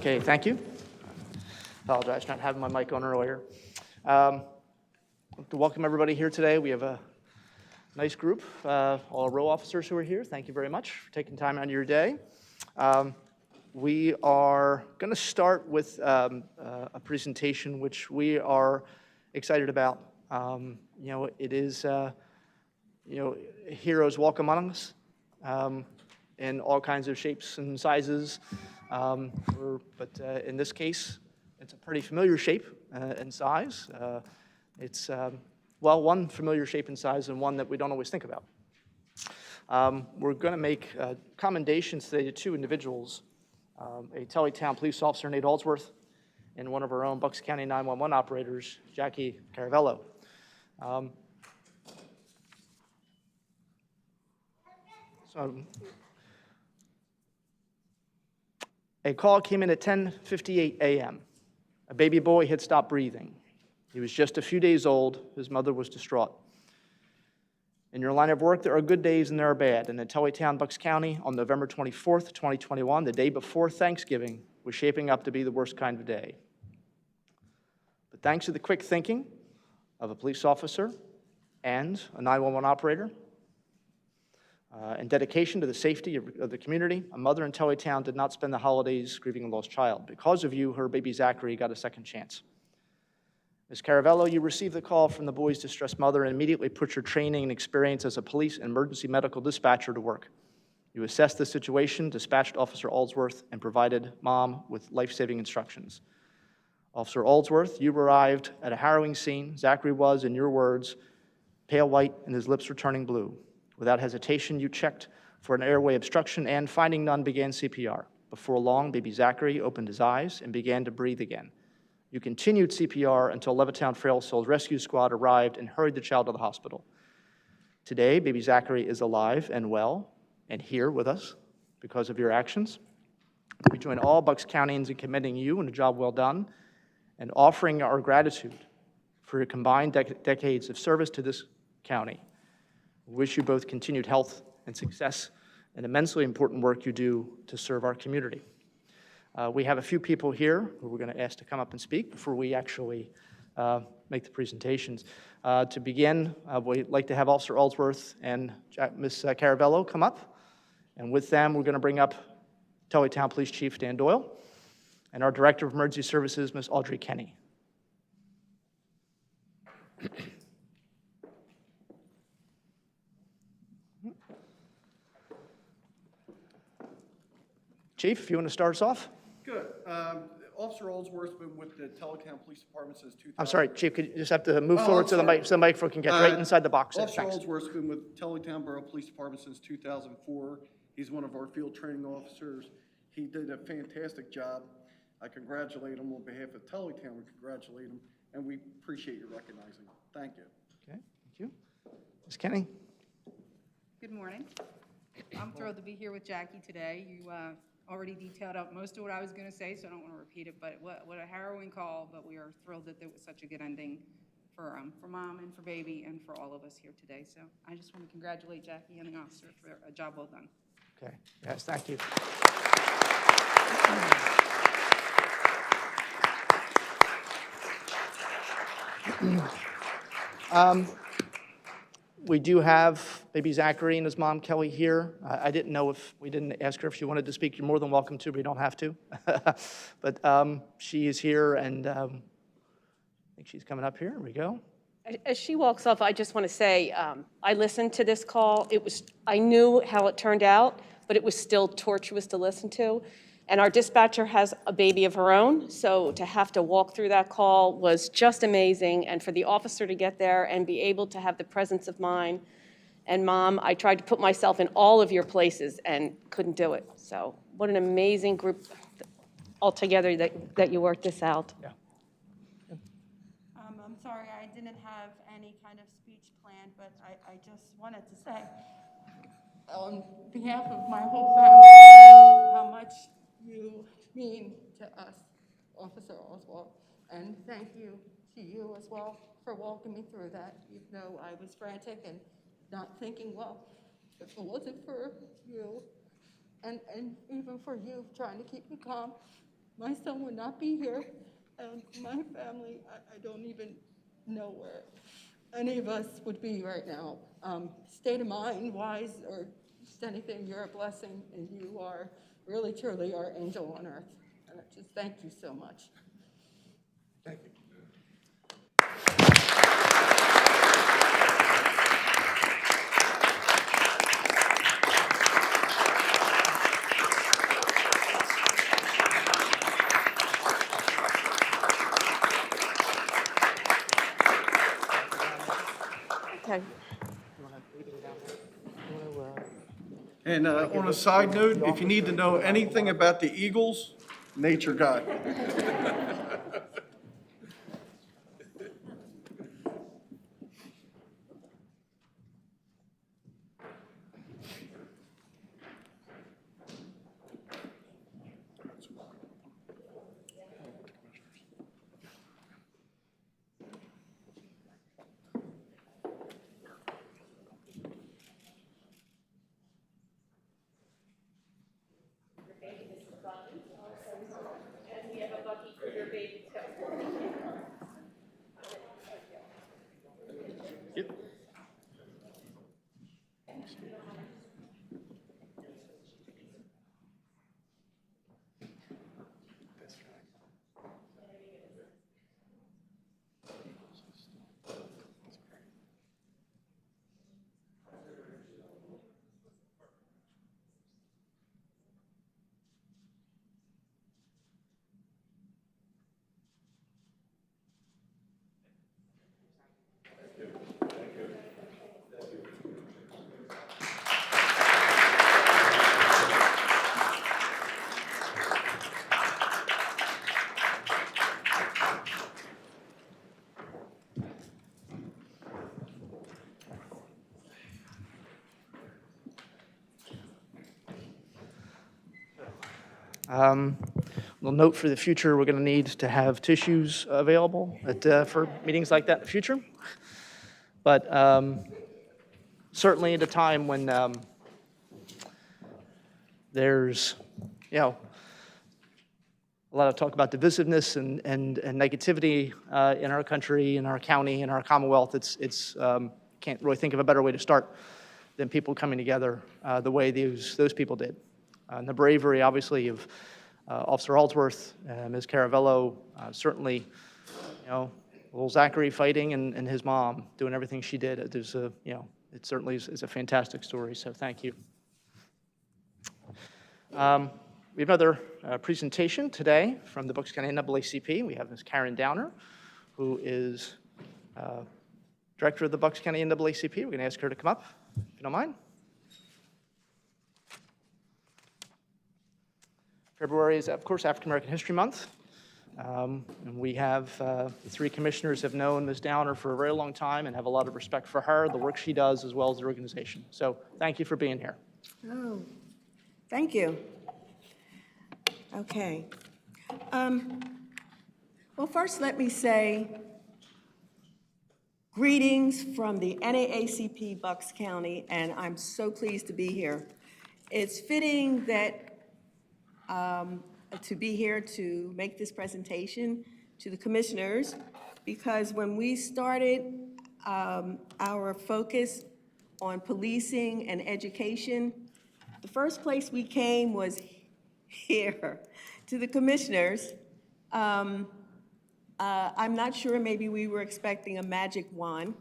Okay, thank you. Apologize for not having my mic on earlier. I'd like to welcome everybody here today. We have a nice group, all row officers who are here. Thank you very much for taking time out of your day. We are going to start with a presentation which we are excited about. It is, heroes walk among us in all kinds of shapes and sizes. But in this case, it's a pretty familiar shape and size. It's, one familiar shape and size and one that we don't always think about. We're going to make commendations today to two individuals, a Tullytown police officer, Nate Aldsworth, and one of our own Bucks County 911 operators, Jackie Caravello. A call came in at 10:58 a.m. A baby boy had stopped breathing. He was just a few days old. His mother was distraught. In your line of work, there are good days and there are bad. And in Tullytown, Bucks County, on November 24th, 2021, the day before Thanksgiving, was shaping up to be the worst kind of day. But thanks to the quick thinking of a police officer and a 911 operator, and dedication to the safety of the community, a mother in Tullytown did not spend the holidays grieving a lost child. Because of you, her baby Zachary got a second chance. Ms. Caravello, you received the call from the boy's distressed mother and immediately put your training and experience as a police and emergency medical dispatcher to work. You assessed the situation, dispatched Officer Aldsworth, and provided Mom with life-saving instructions. Officer Aldsworth, you arrived at a harrowing scene. Zachary was, in your words, pale white and his lips were turning blue. Without hesitation, you checked for an airway obstruction and, finding none, began CPR. Before long, baby Zachary opened his eyes and began to breathe again. You continued CPR until Levittown Frail Souls Rescue Squad arrived and hurried the child to the hospital. Today, baby Zachary is alive and well and here with us because of your actions. We join all Bucks Countyans in commending you on a job well done and offering our gratitude for your combined decades of service to this county. We wish you both continued health and success and immensely important work you do to serve our community. We have a few people here who we're going to ask to come up and speak before we actually make the presentations. To begin, we'd like to have Officer Aldsworth and Ms. Caravello come up. And with them, we're going to bring up Tullytown Police Chief Dan Doyle and our Director of Emergency Services, Ms. Audrey Kenny. Chief, if you want to start us off. Good. Officer Aldsworth's been with the Tullytown Police Department since 2000. I'm sorry, Chief, could you just have to move forward so the microphone can get right inside the box. Officer Aldsworth's been with Tullytown Borough Police Department since 2004. He's one of our field training officers. He did a fantastic job. I congratulate him on behalf of Tullytown. We congratulate him, and we appreciate you recognizing him. Thank you. Okay, thank you. Ms. Kenny. Good morning. I'm thrilled to be here with Jackie today. You already detailed out most of what I was going to say, so I don't want to repeat it, but what a harrowing call, but we are thrilled that there was such a good ending for Mom and for baby and for all of us here today. So I just want to congratulate Jackie and the officer for a job well done. Okay, yes, thank you. We do have baby Zachary and his mom, Kelly, here. I didn't know if we didn't ask her if she wanted to speak. You're more than welcome to, but you don't have to. But she is here, and I think she's coming up here. Here we go. As she walks off, I just want to say I listened to this call. I knew how it turned out, but it was still torturous to listen to. And our dispatcher has a baby of her own, so to have to walk through that call was just amazing. And for the officer to get there and be able to have the presence of mind. And Mom, I tried to put myself in all of your places and couldn't do it. So what an amazing group altogether that you worked this out. Yeah. I'm sorry, I didn't have any kind of speech planned, but I just wanted to say, on behalf of my whole family, how much you mean to us, Officer Oswald, and thank you to you as well for walking me through that, even though I was frantic and not thinking, well, if it wasn't for you, and even for you trying to keep me calm, my son would not be here, and my family, I don't even know where any of us would be right now. State of mind wise, or just anything, you're a blessing, and you are really, truly our angel on earth. And I just thank you so much. Thank you. Okay. And on a side note, if you need to know anything about the Eagles, nature guy. Little note for the future, we're going to need to have tissues available for meetings like that in the future. But certainly at a time when there's, a lot of talk about divisiveness and negativity in our country, in our county, in our Commonwealth, it's can't really think of a better way to start than people coming together the way those people did. And the bravery, obviously, of Officer Aldsworth, Ms. Caravello, certainly, little Zachary fighting and his mom doing everything she did. It certainly is a fantastic story, so thank you. We have another presentation today from the Bucks County NAACP. We have Ms. Karen Downer, who is Director of the Bucks County NAACP. We're going to ask her to come up, if you don't mind. February is, of course, African American History Month. And we have, the three commissioners have known Ms. Downer for a very long time and have a lot of respect for her, the work she does, as well as the organization. So thank you for being here. Oh, thank you. Okay. Well, first let me say greetings from the NAACP Bucks County, and I'm so pleased to be here. It's fitting that to be here to make this presentation to the commissioners, because when we started our focus on policing and education, the first place we came was here to the commissioners. I'm not sure, maybe we were expecting a magic wand,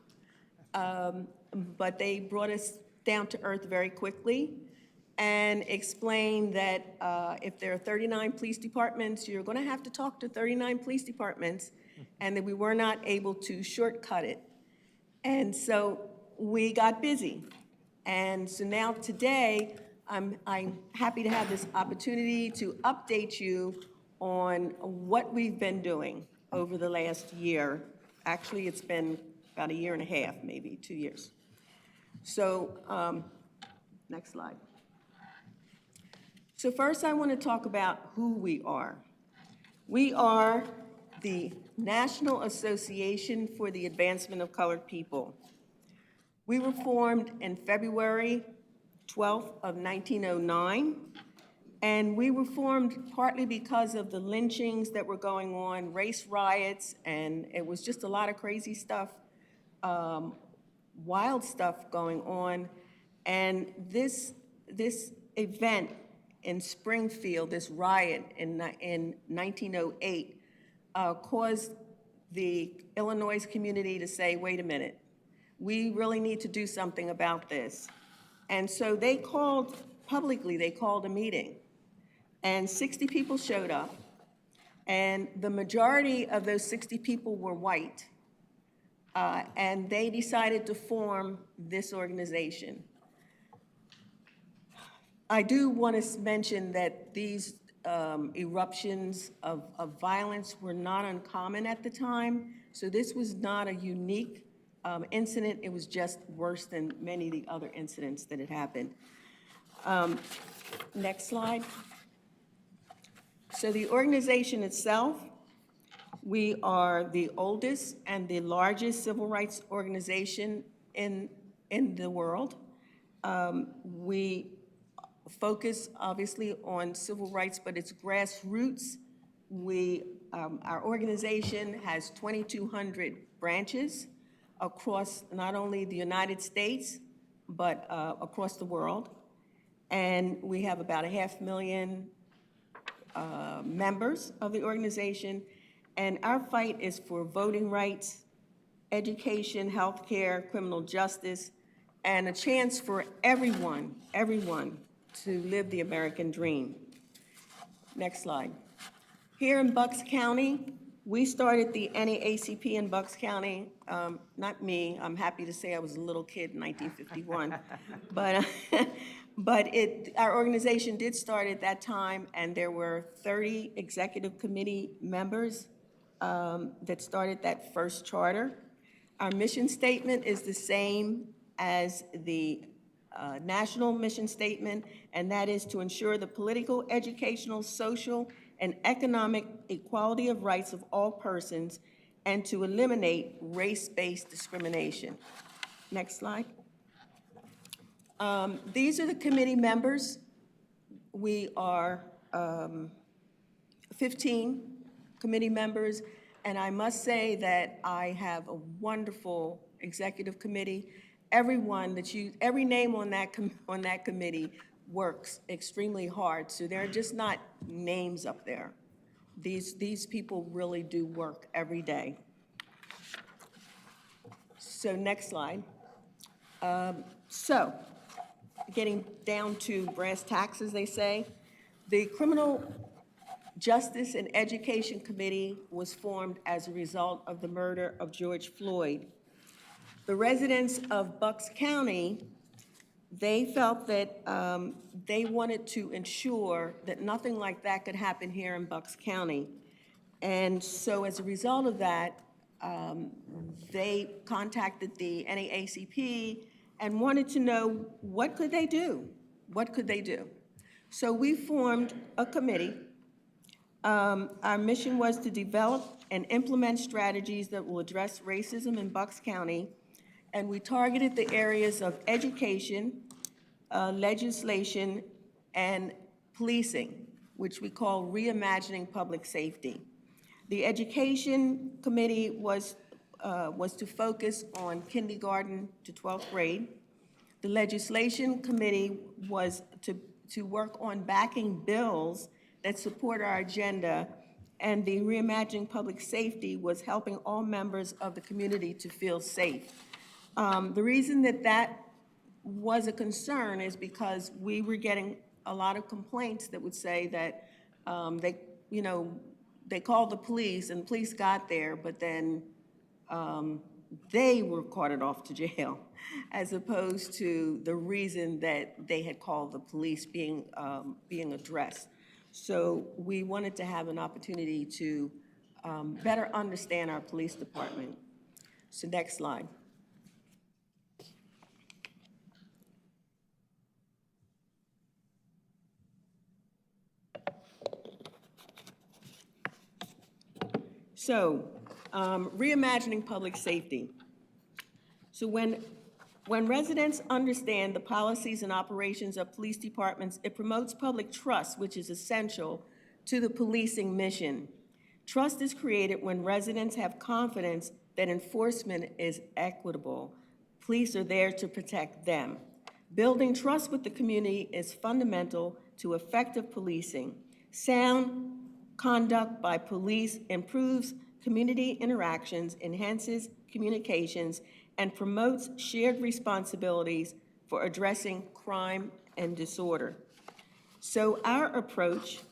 but they brought us down to earth very quickly and explained that if there are 39 police departments, you're going to have to talk to 39 police departments, and that we were not able to shortcut it. And so we got busy. And so now today, I'm happy to have this opportunity to update you on what we've been doing over the last year. Actually, it's been about a year and a half, maybe 2 years. So, next slide. So first, I want to talk about who we are. We are the National Association for the Advancement of Colored People. We were formed in February 12th of 1909, And we were formed partly because of the lynchings that were going on, race riots, and it was just a lot of crazy stuff, wild stuff going on. And this event in Springfield, this riot in 1908, caused the Illinois community to say, wait a minute, we really need to do something about this. And so they called, publicly, they called a meeting. And 60 people showed up, and the majority of those 60 people were white, and they decided to form this organization. I do want to mention that these eruptions of violence were not uncommon at the time, so this was not a unique incident. It was just worse than many of the other incidents that had happened. Next slide. So the organization itself, we are the oldest and the largest civil rights organization in the world. We focus obviously on civil rights, but it's grassroots. Our organization has 2,200 branches across not only the United States, but across the world. And we have about 500,000 members of the organization, and our fight is for voting rights, education, healthcare, criminal justice, and a chance for everyone to live the American dream. Next slide. Here in Bucks County, we started the Naacp in Bucks County. Not me, I'm happy to say I was a little kid in 1951, but our organization did start at that time, and there were 30 executive committee members that started that first charter. Our mission statement is the same as the national mission statement, and that is to ensure the political, educational, social, and economic equality of rights of all persons, and to eliminate race-based discrimination. Next slide. These are the committee members. We are 15 committee members, and I must say that I have a wonderful executive committee. Every name on that committee works extremely hard, so they're just not names up there. These people really do work every day. So next slide. So, getting down to brass tacks, as they say, the Criminal Justice and Education Committee was formed as a result of the murder of George Floyd. The residents of Bucks County, they felt that they wanted to ensure that nothing like that could happen here in Bucks County. And so as a result of that, they contacted the NAACP and wanted to know what could they do? What could they do? So we formed a committee. Our mission was to develop and implement strategies that will address racism in Bucks County, and we targeted the areas of education, legislation, and policing, which we call Reimagining Public Safety. The Education Committee was to focus on kindergarten to 12th grade. The Legislation Committee was to work on backing bills that support our agenda, and the Reimagining Public Safety was helping all members of the community to feel safe. The reason that was a concern is because we were getting a lot of complaints that would say that they called the police and the police got there, but then they were carted off to jail, as opposed to the reason that they had called the police being addressed. So we wanted to have an opportunity to better understand our police department. So next slide. So, reimagining public safety. So when When residents understand the policies and operations of police departments, it promotes public trust, which is essential to the policing mission. Trust is created when residents have confidence that enforcement is equitable. Police are there to protect them. Building trust with the community is fundamental to effective policing. Sound conduct by police improves community interactions, enhances communications, and promotes shared responsibilities for addressing crime and disorder. So our approach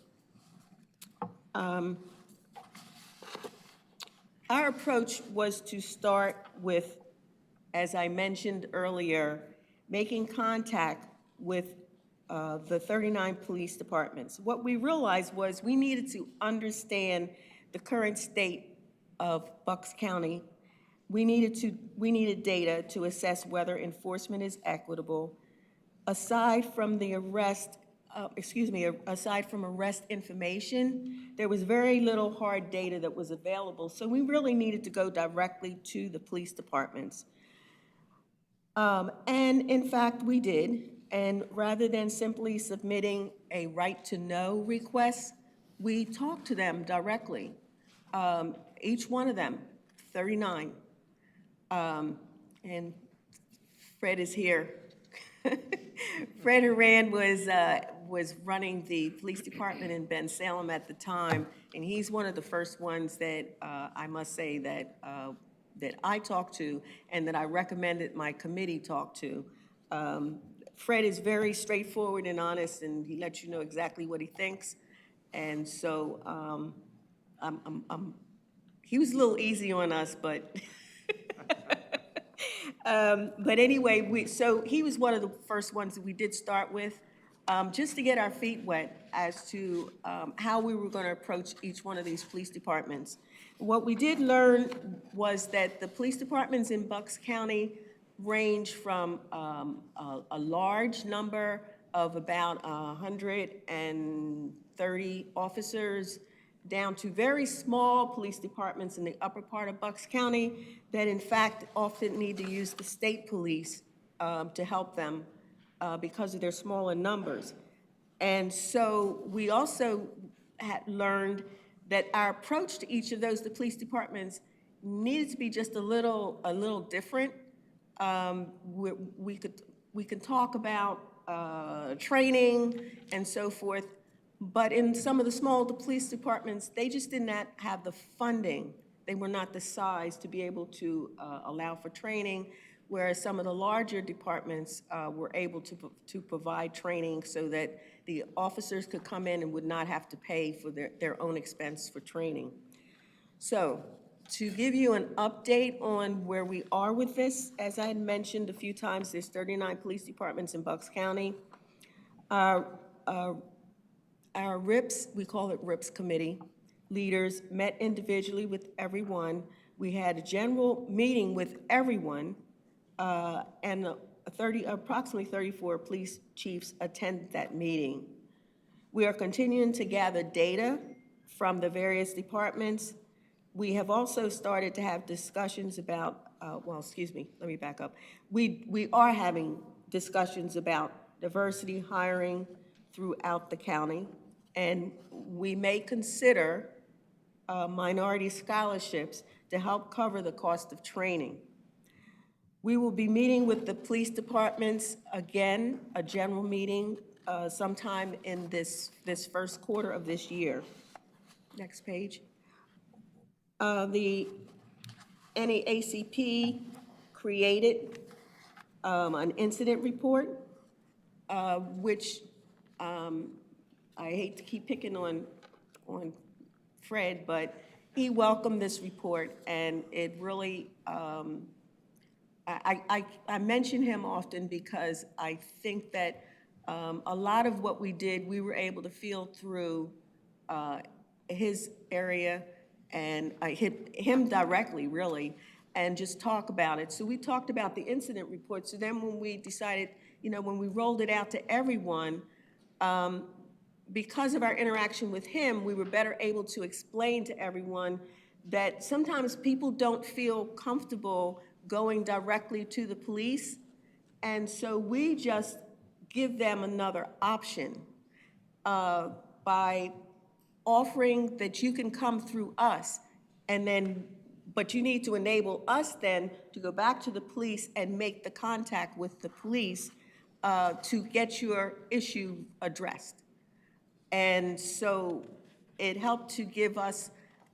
was to start with, as I mentioned earlier, making contact with the 39 police departments. What we realized was we needed to understand the current state of Bucks County. We needed data to assess whether enforcement is equitable. Aside from the arrest information, there was very little hard data that was available, so we really needed to go directly to the police departments. And in fact, we did, and rather than simply submitting a right-to-know request, we talked to them directly, each one of them, 39. And Fred is here. Fred Horan was running the police department in Ben Salem at the time, and he's one of the first ones that I must say that I talked to and that I recommended my committee talk to. Fred is very straightforward and honest, and he lets you know exactly what he thinks. And so he was a little easy on us, but but anyway, so he was one of the first ones that we did start with, just to get our feet wet as to how we were going to approach each one of these police departments. What we did learn was that the police departments in Bucks County range from a large number of about 130 officers down to very small police departments in the upper part of Bucks County that in fact often need to use the state police to help them because of their smaller numbers. And so we also had learned that our approach to each of those, the police departments, needed to be just a little different. We could talk about training and so forth, but in some of the smaller police departments, they just did not have the funding. They were not the size to be able to allow for training, whereas some of the larger departments were able to provide training so that the officers could come in and would not have to pay for their own expense for training. So to give you an update on where we are with this, as I had mentioned a few times, there's 39 police departments in Bucks County. Our RIPS, we call it RIPS committee, leaders met individually with everyone. We had a general meeting with everyone, and approximately 34 police chiefs attended that meeting. We are continuing to gather data from the various departments. We have also started to have discussions about, let me back up. We are having discussions about diversity hiring throughout the county, and we may consider minority scholarships to help cover the cost of training. We will be meeting with the police departments again, a general meeting sometime in this first quarter of this year. Next page. The Naacp created an incident report, which I hate to keep picking on Fred, but he welcomed this report, and it really, I mention him often because I think that a lot of what we did, we were able to feel through his area, and I hit him directly, really, and just talk about it. So we talked about the incident report. So then when we decided, when we rolled it out to everyone, because of our interaction with him, we were better able to explain to everyone that sometimes people don't feel comfortable going directly to the police. And so we just give them another option by offering that you can come through us, and then, but you need to enable us then to go back to the police and make the contact with the police to get your issue addressed. And so it helped to give us,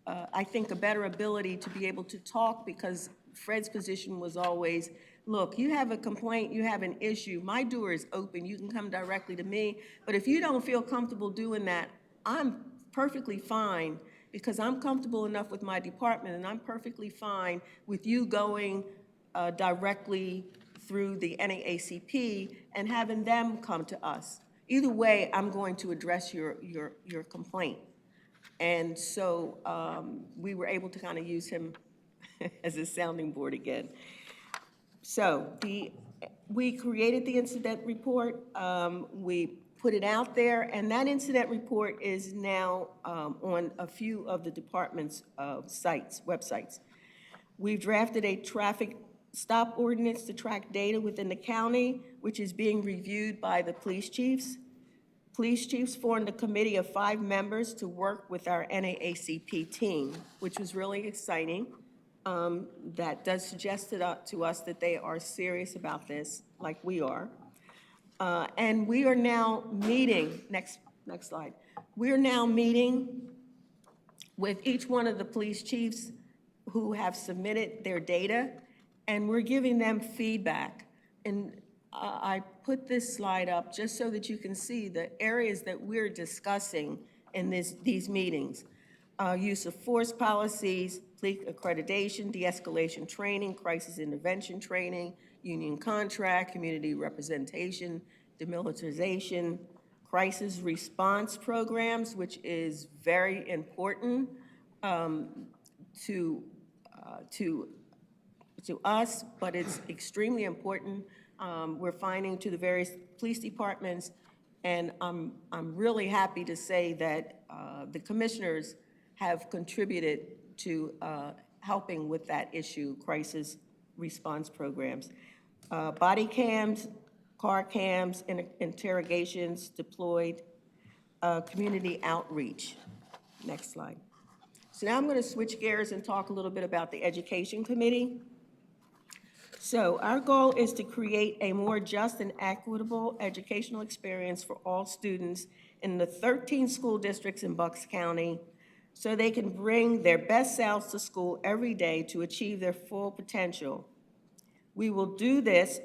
I think, a better ability to be able to talk, because Fred's position was always, look, you have a complaint, you have an issue, my door is open, you can come directly to me, but if you don't feel comfortable doing that, I'm perfectly fine, because I'm comfortable enough with my department, and I'm perfectly fine with you going directly through the NAACP and having them come to us. Either way, I'm going to address your complaint. And so we were able to kind of use him as a sounding board again. So we created the incident report, we put it out there, and that incident report is now on a few of the department's websites. We've drafted a traffic stop ordinance to track data within the county, which is being reviewed by the police chiefs. Police chiefs formed a committee of 5 members to work with our NAACP team, which was really exciting. That does suggest to us that they are serious about this, like we are. And we are now meeting, next slide. We're now meeting with each one of the police chiefs who have submitted their data, and we're giving them feedback. And I put this slide up just so that you can see the areas that we're discussing in these meetings. Use of force policies, police accreditation, de-escalation training, crisis intervention training, union contract, community representation, demilitarization, crisis response programs, which is very important to us, but it's extremely important. We're finding to the various police departments, and I'm really happy to say that the commissioners have contributed to helping with that issue, crisis response programs. Body cams, car cams, interrogations deployed, community outreach. Next slide. So now I'm going to switch gears and talk a little bit about the Education Committee. So our goal is to create a more just and equitable educational experience for all students in the 13 school districts in Bucks County, so they can bring their best selves to school every day to achieve their full potential. We will do this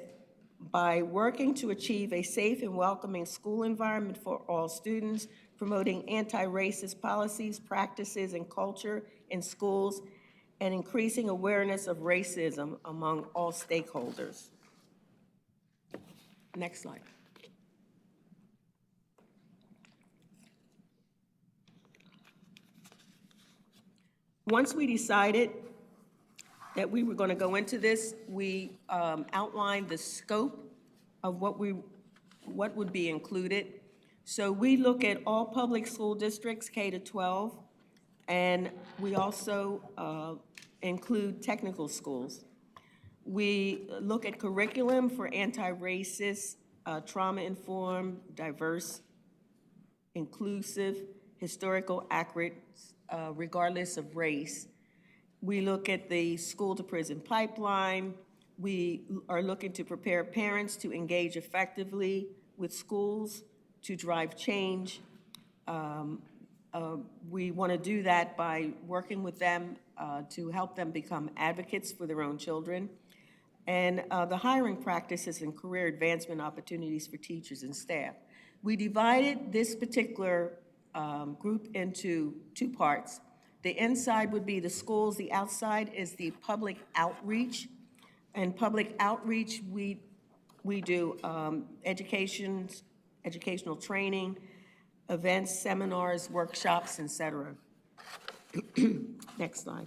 by working to achieve a safe and welcoming school environment for all students, promoting anti-racist policies, practices, and culture in schools, and increasing awareness of racism among all stakeholders. Next slide. Once we decided that we were going to go into this, we outlined the scope of what would be included. So we look at all public school districts, K-12, and we also include technical schools. We look at curriculum for anti-racist, trauma-informed, diverse, inclusive, historical, accurate, regardless of race. We look at the school-to-prison pipeline. We are looking to prepare parents to engage effectively with schools to drive change. We want to do that by working with them to help them become advocates for their own children. And the hiring practices and career advancement opportunities for teachers and staff. We divided this particular group into 2 parts. The inside would be the schools, the outside is the public outreach. And public outreach, we do educational training, events, seminars, workshops, etc. Next slide.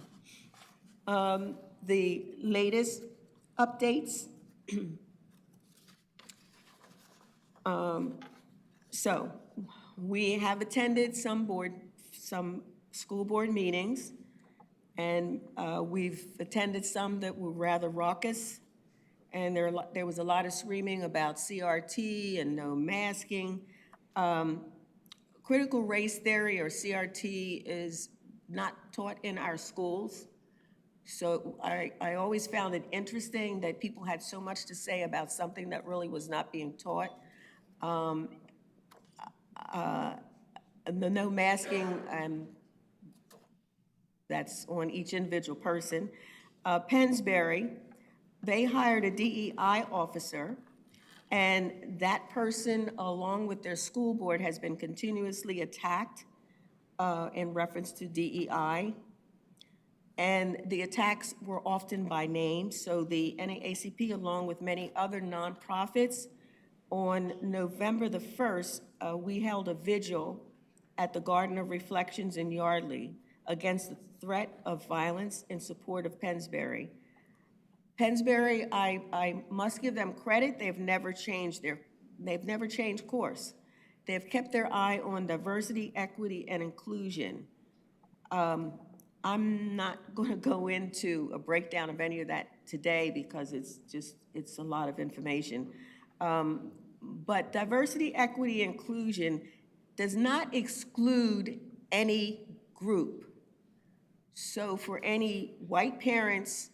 The latest updates. So we have attended some school board meetings, and we've attended some that were rather raucous, and there was a lot of screaming about CRT and no masking. Critical race theory, or CRT, is not taught in our schools. So I always found it interesting that people had so much to say about something that really was not being taught. And the no masking, that's on each individual person. Pennsbury, they hired a DEI officer, and that person, along with their school board, has been continuously attacked in reference to DEI. And the attacks were often by name. So the NAACP, along with many other nonprofits, on November the 1st, we held a vigil at the Garden of Reflections in Yardley against the threat of violence in support of Pennsbury. Pennsbury, I must give them credit. They've never changed course. They've kept their eye on diversity, equity, and inclusion. I'm not going to go into a breakdown of any of that today because it's a lot of information. But diversity, equity, inclusion does not exclude any group. So for any white parents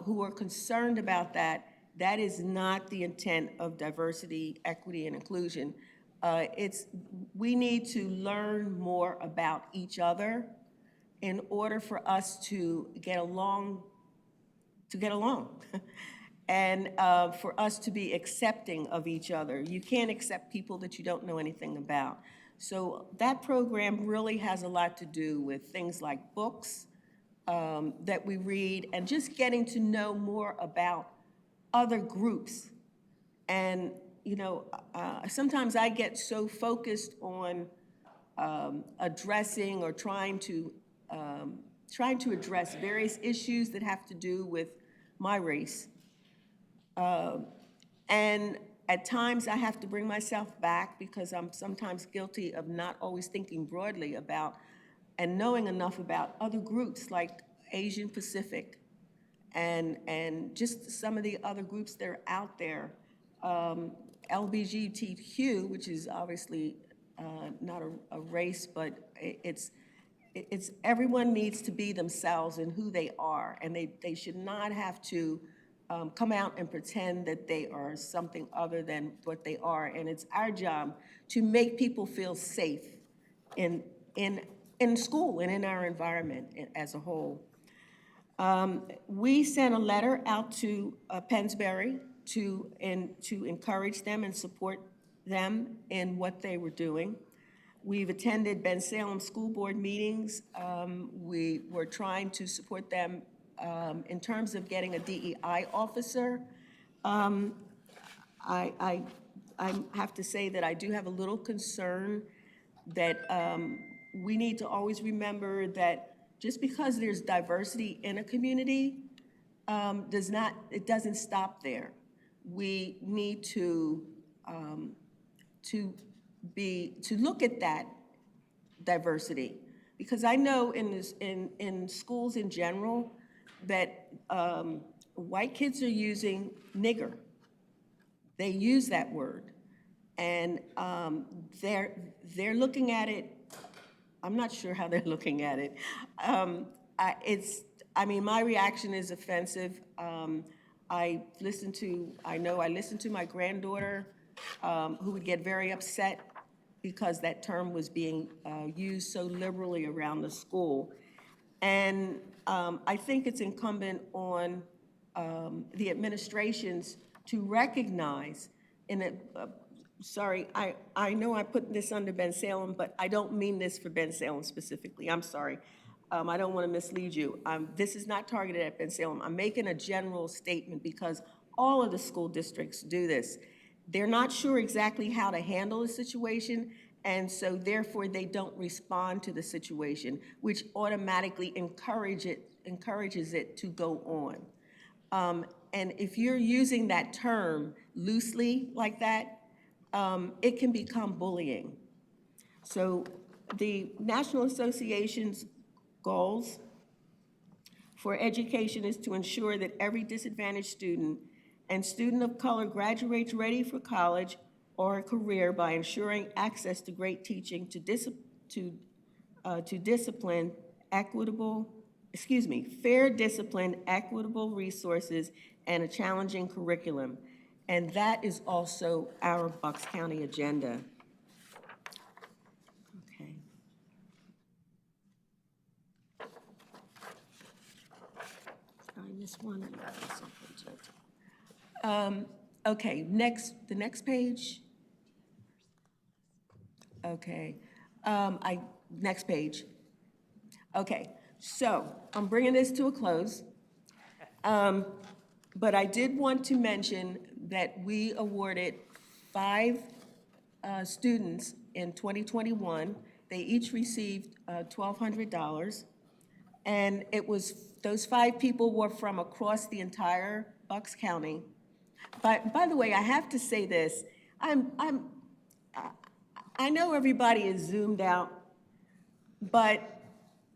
who are concerned about that, that is not the intent of diversity, equity, and inclusion. We need to learn more about each other in order for us to get along, and for us to be accepting of each other. You can't accept people that you don't know anything about. So that program really has a lot to do with things like books that we read, and just getting to know more about other groups. And, you know, sometimes I get so focused on addressing or trying to address various issues that have to do with my race. And at times I have to bring myself back because I'm sometimes guilty of not always thinking broadly about and knowing enough about other groups like Asian Pacific and just some of the other groups that are out there. LGBTQ, which is obviously not a race, but it's everyone needs to be themselves and who they are, and they should not have to come out and pretend that they are something other than what they are. And it's our job to make people feel safe in school and in our environment as a whole. We sent a letter out to Pennsbury to encourage them and support them in what they were doing. We've attended Bensalem School Board meetings. We were trying to support them in terms of getting a DEI officer. I have to say that I do have a little concern that we need to always remember that just because there's diversity in a community, it doesn't stop there. We need to look at that diversity, because I know in schools in general that white kids are using nigger. They use that word, and they're looking at it. I'm not sure how they're looking at it. I mean, my reaction is offensive. I listened to my granddaughter, who would get very upset because that term was being used so liberally around the school. And I think it's incumbent on the administrations to recognize, sorry, I know I put this under Bensalem, but I don't mean this for Bensalem specifically. I'm sorry. I don't want to mislead you. This is not targeted at Bensalem. I'm making a general statement because all of the school districts do this. They're not sure exactly how to handle the situation, and so therefore they don't respond to the situation, which automatically encourages it to go on. And if you're using that term loosely like that, it can become bullying. So the National Association's goals for education is to ensure that every disadvantaged student and student of color graduates ready for college or a career by ensuring access to great teaching, to discipline, fair discipline, equitable resources, and a challenging curriculum. And that is also our Bucks County agenda. Okay. I missed one. Okay, the next page. Okay, next page. Okay, so I'm bringing this to a close. But I did want to mention that we awarded 5 students in 2021. They each received $1,200. And it was, those 5 people were from across the entire Bucks County. By the way, I have to say this, I know everybody is zoomed out, but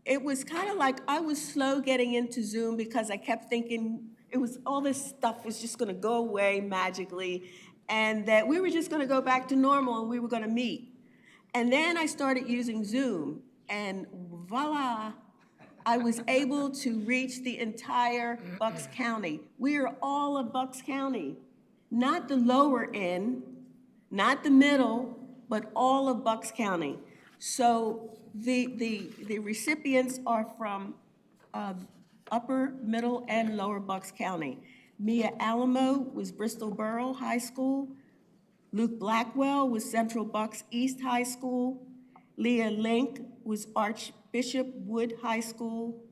it was kind of like I was slow getting into Zoom because I kept thinking all this stuff was just gonna go away magically, and that we were just gonna go back to normal and we were gonna meet. And then I started using Zoom, and voila, I was able to reach the entire Bucks County. We are all of Bucks County, not the lower end, not the middle, but all of Bucks County. So the recipients are from upper, middle, and lower Bucks County. Mia Alamo was Bristol Borough High School. Luke Blackwell was Central Bucks East High School. Leah Link was Archbishop Wood High School.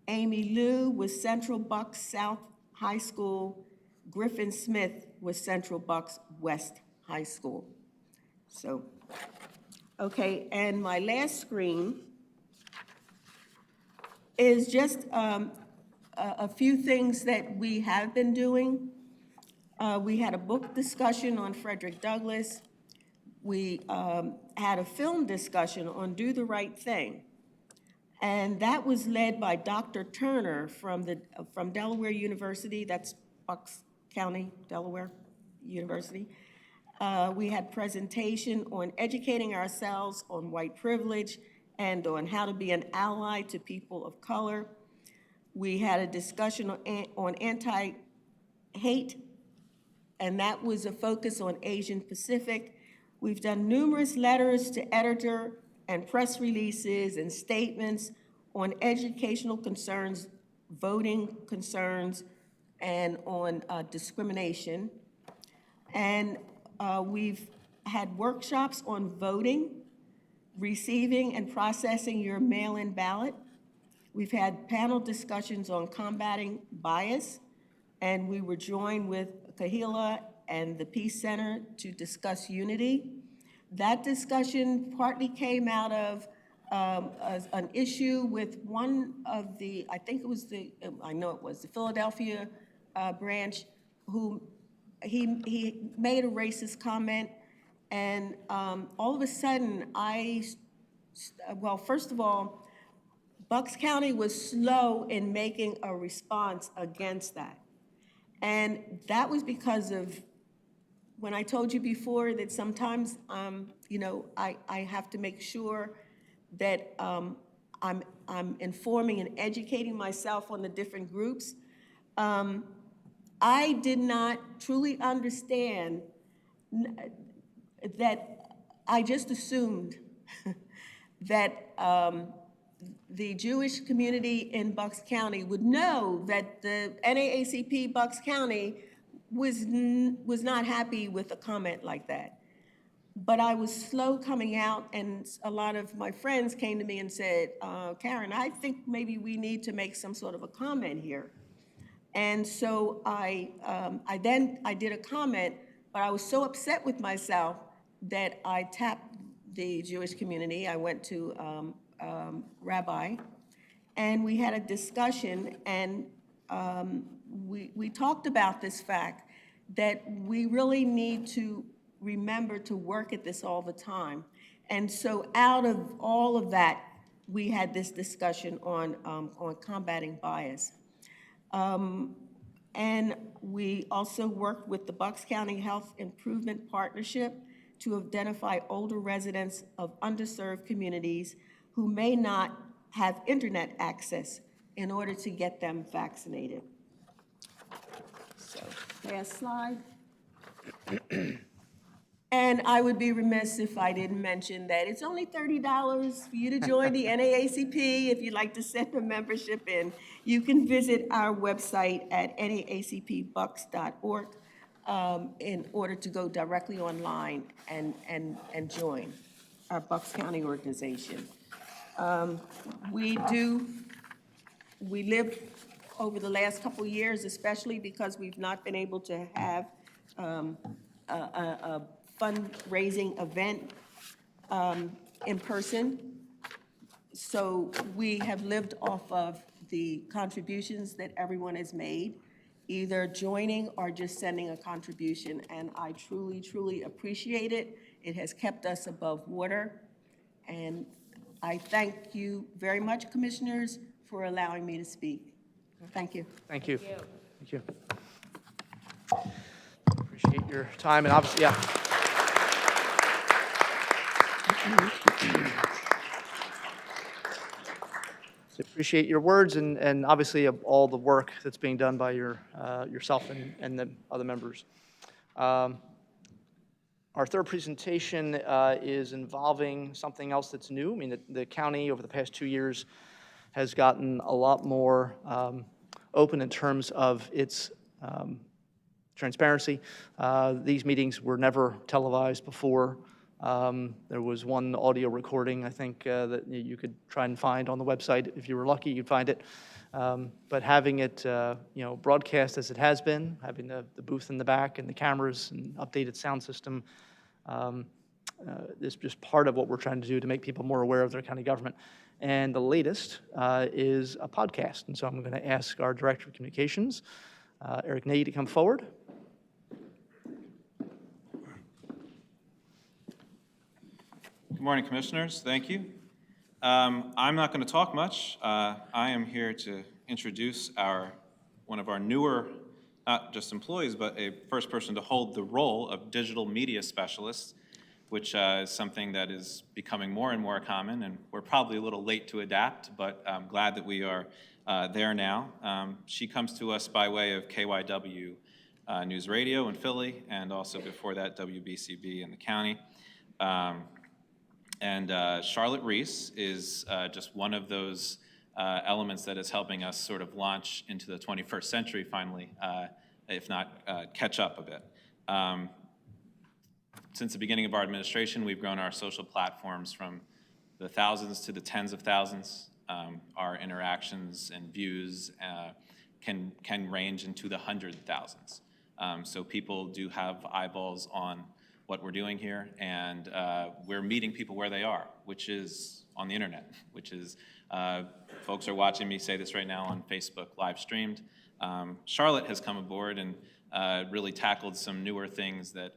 Amy Liu was Central Bucks South High School. Griffin Smith was Central Bucks West High School. So, okay, and my last screen is just a few things that we have been doing. We had a book discussion on Frederick Douglass. We had a film discussion on Do the Right Thing. And that was led by Dr. Turner from Delaware University, that's Bucks County, Delaware University. We had presentation on educating ourselves on white privilege and on how to be an ally to people of color. We had a discussion on anti-hate, and that was a focus on Asian Pacific. We've done numerous letters to editor and press releases and statements on educational concerns, voting concerns, and on discrimination. And we've had workshops on voting, receiving and processing your mail-in ballot. We've had panel discussions on combating bias, and we were joined with Kahila and the Peace Center to discuss unity. That discussion partly came out of an issue with one of the, I know it was the Philadelphia branch, who he made a racist comment, and all of a sudden well, first of all, Bucks County was slow in making a response against that. And that was because of, when I told you before that sometimes, I have to make sure that I'm informing and educating myself on the different groups. I did not truly understand that I just assumed that the Jewish community in Bucks County would know that the NAACP Bucks County was not happy with a comment like that. But I was slow coming out, and a lot of my friends came to me and said, Karen, I think maybe we need to make some sort of a comment here. And so I did a comment, but I was so upset with myself that I tapped the Jewish community. I went to Rabbi, and we had a discussion, and we talked about this fact that we really need to remember to work at this all the time. And so out of all of that, we had this discussion on combating bias. And we also work with the Bucks County Health Improvement Partnership to identify older residents of underserved communities who may not have internet access in order to get them vaccinated. So, last slide. And I would be remiss if I didn't mention that it's only $30 for you to join the NAACP. If you'd like to send a membership in, you can visit our website at naacpbucks.org in order to go directly online and join our Bucks County organization. We lived over the last couple of years, especially because we've not been able to have a fundraising event in person. So we have lived off of the contributions that everyone has made, either joining or just sending a contribution. And I truly, truly appreciate it. It has kept us above water. And I thank you very much, Commissioners, for allowing me to speak. Thank you. Thank you. Thank you. Appreciate your time, and obviously, yeah. So appreciate your words and obviously all the work that's being done by yourself and the other members. Our third presentation is involving something else that's new. I mean, the county over the past 2 years has gotten a lot more open in terms of its transparency. These meetings were never televised before. There was one audio recording, I think, that you could try and find on the website. If you were lucky, you'd find it. But having it, broadcast as it has been, having the booth in the back and the cameras and updated sound system, is just part of what we're trying to do to make people more aware of their county government. And the latest is a podcast. And so I'm going to ask our Director of Communications, Eric Nagy, to come forward. Good morning, Commissioners. Thank you. I'm not going to talk much. I am here to introduce one of our newer, not just employees, but a first person to hold the role of digital media specialist, which is something that is becoming more and more common, and we're probably a little late to adapt, but I'm glad that we are there now. She comes to us by way of KYW News Radio in Philly, and also before that, WBCB in the county. And Charlotte Reese is just one of those elements that is helping us sort of launch into the 21st century finally, if not catch up a bit. Since the beginning of our administration, we've grown our social platforms from the thousands to the tens of thousands. Our interactions and views can range into the 100,000s. So people do have eyeballs on what we're doing here, and we're meeting people where they are, which is on the internet, which is, folks are watching me say this right now on Facebook live streamed. Charlotte has come aboard and really tackled some newer things that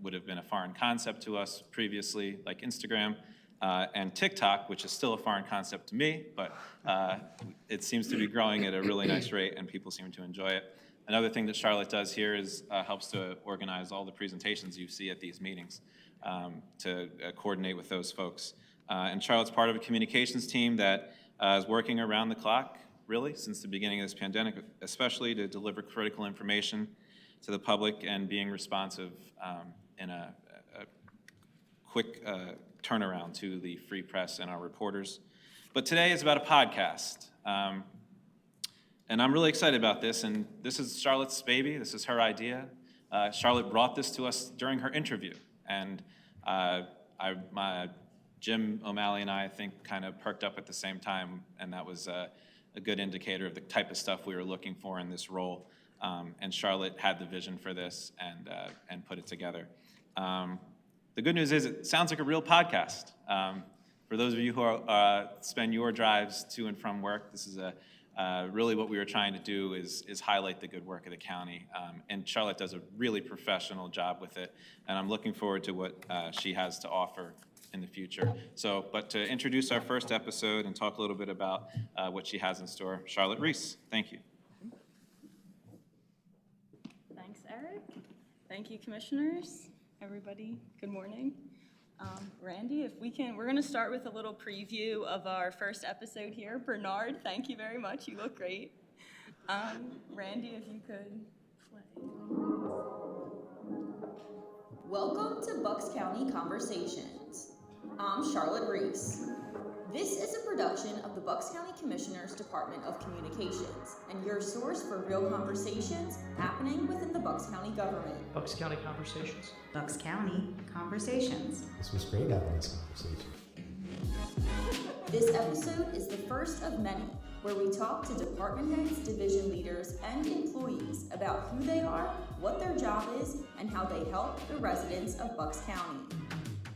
would have been a foreign concept to us previously, like Instagram and TikTok, which is still a foreign concept to me, but it seems to be growing at a really nice rate and people seem to enjoy it. Another thing that Charlotte does here is helps to organize all the presentations you see at these meetings to coordinate with those folks. And Charlotte's part of a communications team that is working around the clock, really, since the beginning of this pandemic, especially to deliver critical information to the public and being responsive in a quick turnaround to the free press and our reporters. But today is about a podcast. And I'm really excited about this, and this is Charlotte's baby. This is her idea. Charlotte brought this to us during her interview, and Jim O'Malley and I think kind of perked up at the same time, and that was a good indicator of the type of stuff we were looking for in this role. And Charlotte had the vision for this and put it together. The good news is it sounds like a real podcast. For those of you who spend your drives to and from work, this is really what we were trying to do is highlight the good work of the county. And Charlotte does a really professional job with it, and I'm looking forward to what she has to offer in the future. But to introduce our first episode and talk a little bit about what she has in store, Charlotte Reese, thank you. Eric. Thank you, commissioners. Everybody, good morning. Randy, if we can, we're going to start with a little preview of our first episode here. Bernard, thank you very much. You look great. Randy, if you could play. Welcome to Bucks County Conversations. I'm Charlotte Reese. This is a production of the Bucks County Commissioners Department of Communications and your source for real conversations happening within the Bucks County government. Bucks County Conversations. Bucks County Conversations. This was great having this conversation. This episode is the first of many where we talk to department heads, division leaders, and employees about who they are, what their job is, and how they help the residents of Bucks County.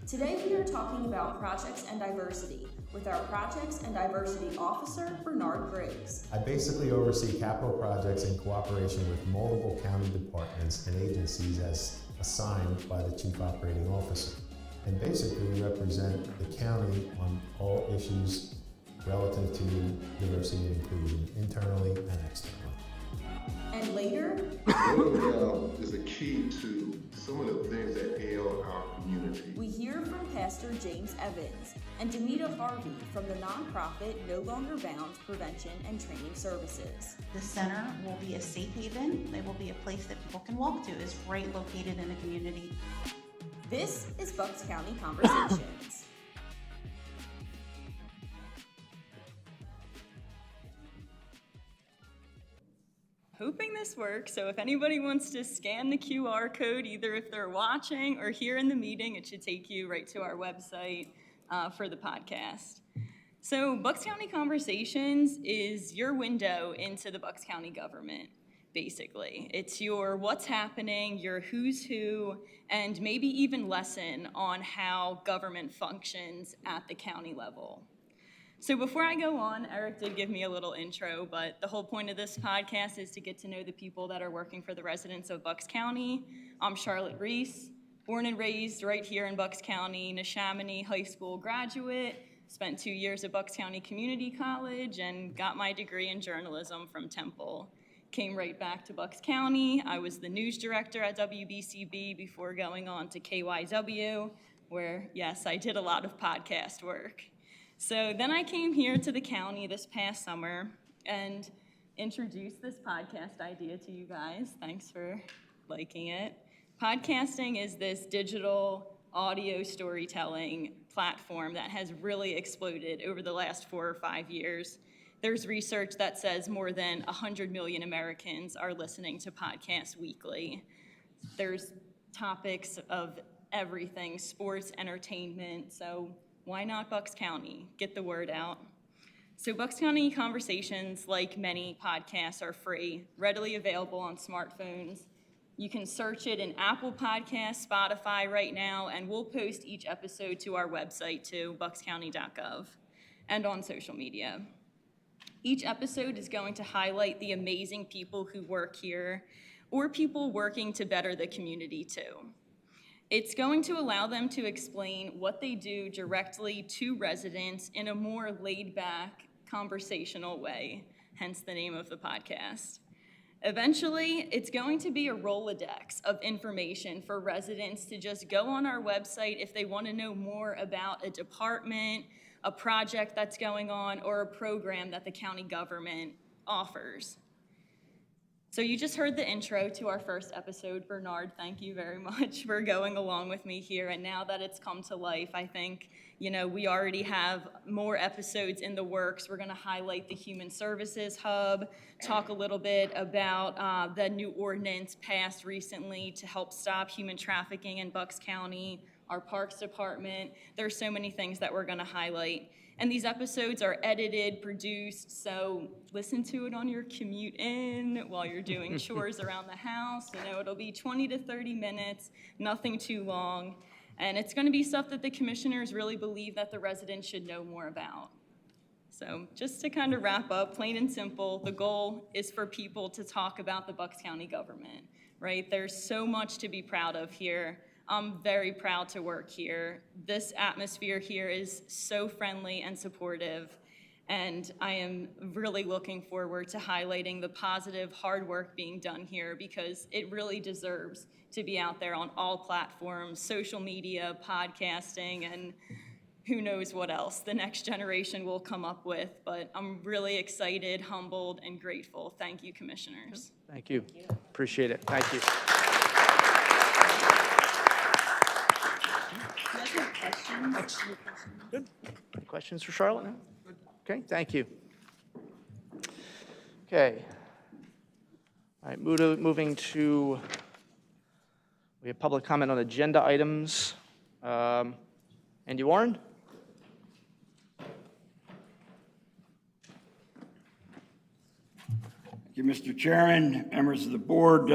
Today we are talking about projects and diversity with our Projects and Diversity Officer, Bernard Griggs. I basically oversee capital projects in cooperation with multiple county departments and agencies as assigned by the Chief Operating Officer. And basically represent the county on all issues relative to diversity and inclusion, internally and externally. And later, mental health is a key to some of the things that ail our community. we hear from Pastor James Evans and Demita Harvey from the nonprofit No Longer Bound Prevention and Training Services. The center will be a safe haven. It will be a place that people can walk to. It's right located in the community. This is Bucks County Conversations. Hoping this works, so if anybody wants to scan the QR code, either if they're watching or here in the meeting, it should take you right to our website for the podcast. So Bucks County Conversations is your window into the Bucks County government, basically. It's your what's happening, your who's who, and maybe even lesson on how government functions at the county level. So before I go on, Eric did give me a little intro, but the whole point of this podcast is to get to know the people that are working for the residents of Bucks County. I'm Charlotte Reese, born and raised right here in Bucks County, Neshaminy High School graduate, spent 2 years at Bucks County Community College, and got my degree in journalism from Temple. Came right back to Bucks County. I was the news director at WBCB before going on to KYW, where, yes, I did a lot of podcast work. So then I came here to the county this past summer and introduced this podcast idea to you guys. Thanks for liking it. Podcasting is this digital audio storytelling platform that has really exploded over the last 4 or 5 years. There's research that says more than 100 million Americans are listening to podcasts weekly. There's topics of everything, sports, entertainment, so why not Bucks County? Get the word out. So Bucks County Conversations, like many podcasts, are free, readily available on smartphones. You can search it in Apple Podcasts, Spotify right now, and we'll post each episode to our website too, buckscounty.gov, and on social media. Each episode is going to highlight the amazing people who work here, or people working to better the community too. It's going to allow them to explain what they do directly to residents in a more laid-back, conversational way, hence the name of the podcast. Eventually, it's going to be a Rolodex of information for residents to just go on our website if they want to know more about a department, a project that's going on, or a program that the county government offers. So you just heard the intro to our first episode. Bernard, thank you very much for going along with me here. And now that it's come to life, I think, we already have more episodes in the works. We're gonna highlight the Human Services Hub, talk a little bit about the new ordinance passed recently to help stop human trafficking in Bucks County, our Parks Department. There's so many things that we're gonna highlight. And these episodes are edited, produced, so listen to it on your commute in, while you're doing chores around the house. It'll be 20 to 30 minutes, nothing too long. And it's gonna be stuff that the commissioners really believe that the residents should know more about. So just to kind of wrap up, plain and simple, the goal is for people to talk about the Bucks County government, right? There's so much to be proud of here. I'm very proud to work here. This atmosphere here is so friendly and supportive. And I am really looking forward to highlighting the positive hard work being done here, because it really deserves to be out there on all platforms, social media, podcasting, and who knows what else the next generation will come up with. But I'm really excited, humbled, and grateful. Thank you, commissioners. Thank you. Appreciate it. Thank you. Good. Any questions for Charlotte? No? Okay, thank you. Okay. All right, moving to, we have public comment on agenda items. Andy Warren? Thank you, Mr. Chairman, members of the board.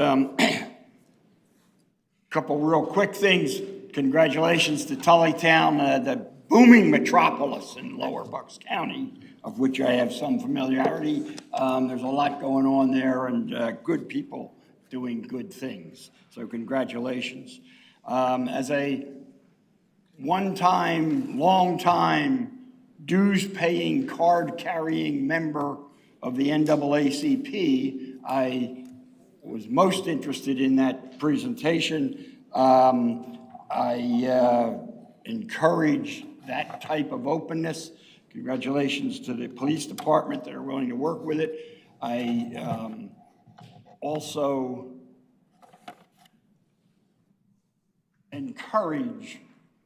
Couple real quick things. Congratulations to Tullytown, the booming metropolis in Lower Bucks County, of which I have some familiarity. There's a lot going on there, and good people doing good things. So congratulations. As a one-time, long-time dues-paying, card-carrying member of the NAACP, I was most interested in that presentation. I encourage that type of openness. Congratulations to the police department that are willing to work with it. I also encourage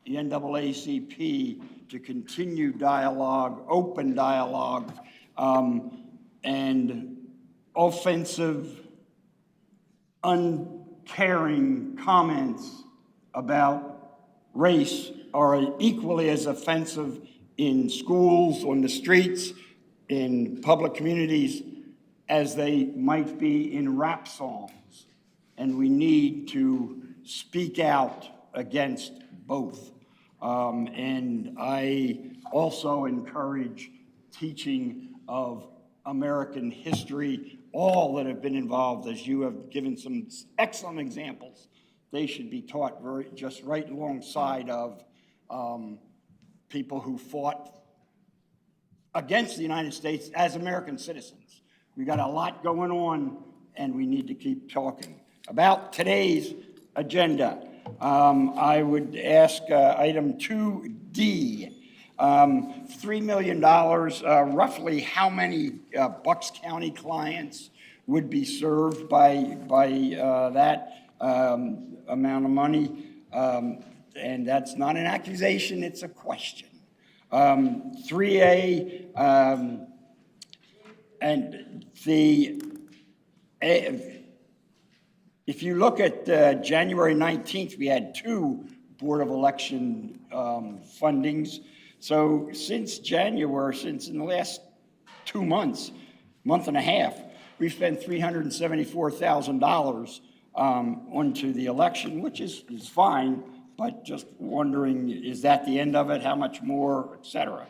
the NAACP to continue dialogue, open dialogue, and offensive, uncaring comments about race are equally as offensive in schools, on the streets, in public communities, as they might be in rap songs. And we need to speak out against both. And I also encourage teaching of American history. All that have been involved, as you have given some excellent examples, they should be taught just right alongside of people who fought against the United States as American citizens. We got a lot going on, and we need to keep talking. About today's agenda, I would ask item 2D, $3 million, roughly how many Bucks County clients would be served by that amount of money? And that's not an accusation, it's a question. 3A, and if you look at January 19th, we had 2 Board of Election fundings. So since January, since in the last 2 months, month and a half, we've spent $374,000 onto the election, which is fine, but just wondering, is that the end of it? How much more, et cetera?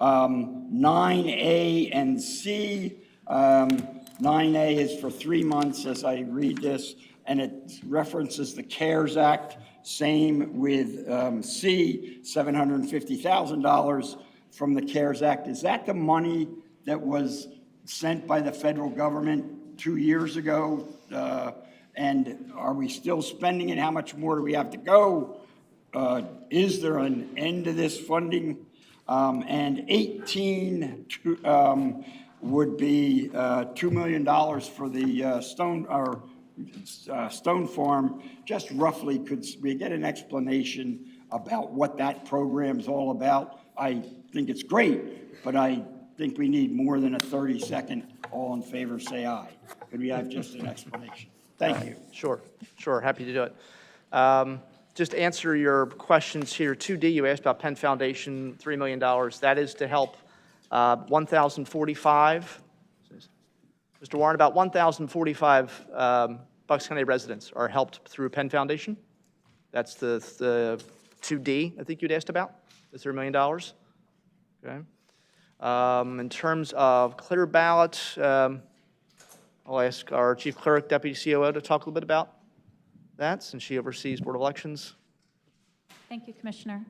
9A and C. 9A is for 3 months as I read this, and it references the CARES Act. Same with C, $750,000 from the CARES Act. Is that the money that was sent by the federal government 2 years ago? And are we still spending it? How much more do we have to go? Is there an end to this funding? And 18 would be $2 million for the Stone Farm. Just roughly, could we get an explanation about what that program's all about? I think it's great, but I think we need more than a 30-second all in favor say aye. Could we have just an explanation? Thank you. Sure, happy to do it. Just answer your questions here. 2D, you asked about Penn Foundation, $3 million. That is to help 1,045, Mr. Warren, about 1,045 Bucks County residents are helped through Penn Foundation. That's the 2D, I think you'd asked about, the $3 million. Okay. In terms of clear ballot, I'll ask our Chief Clerk, Deputy COO to talk a little bit about that, since she oversees Board of Elections. Thank you, Commissioner.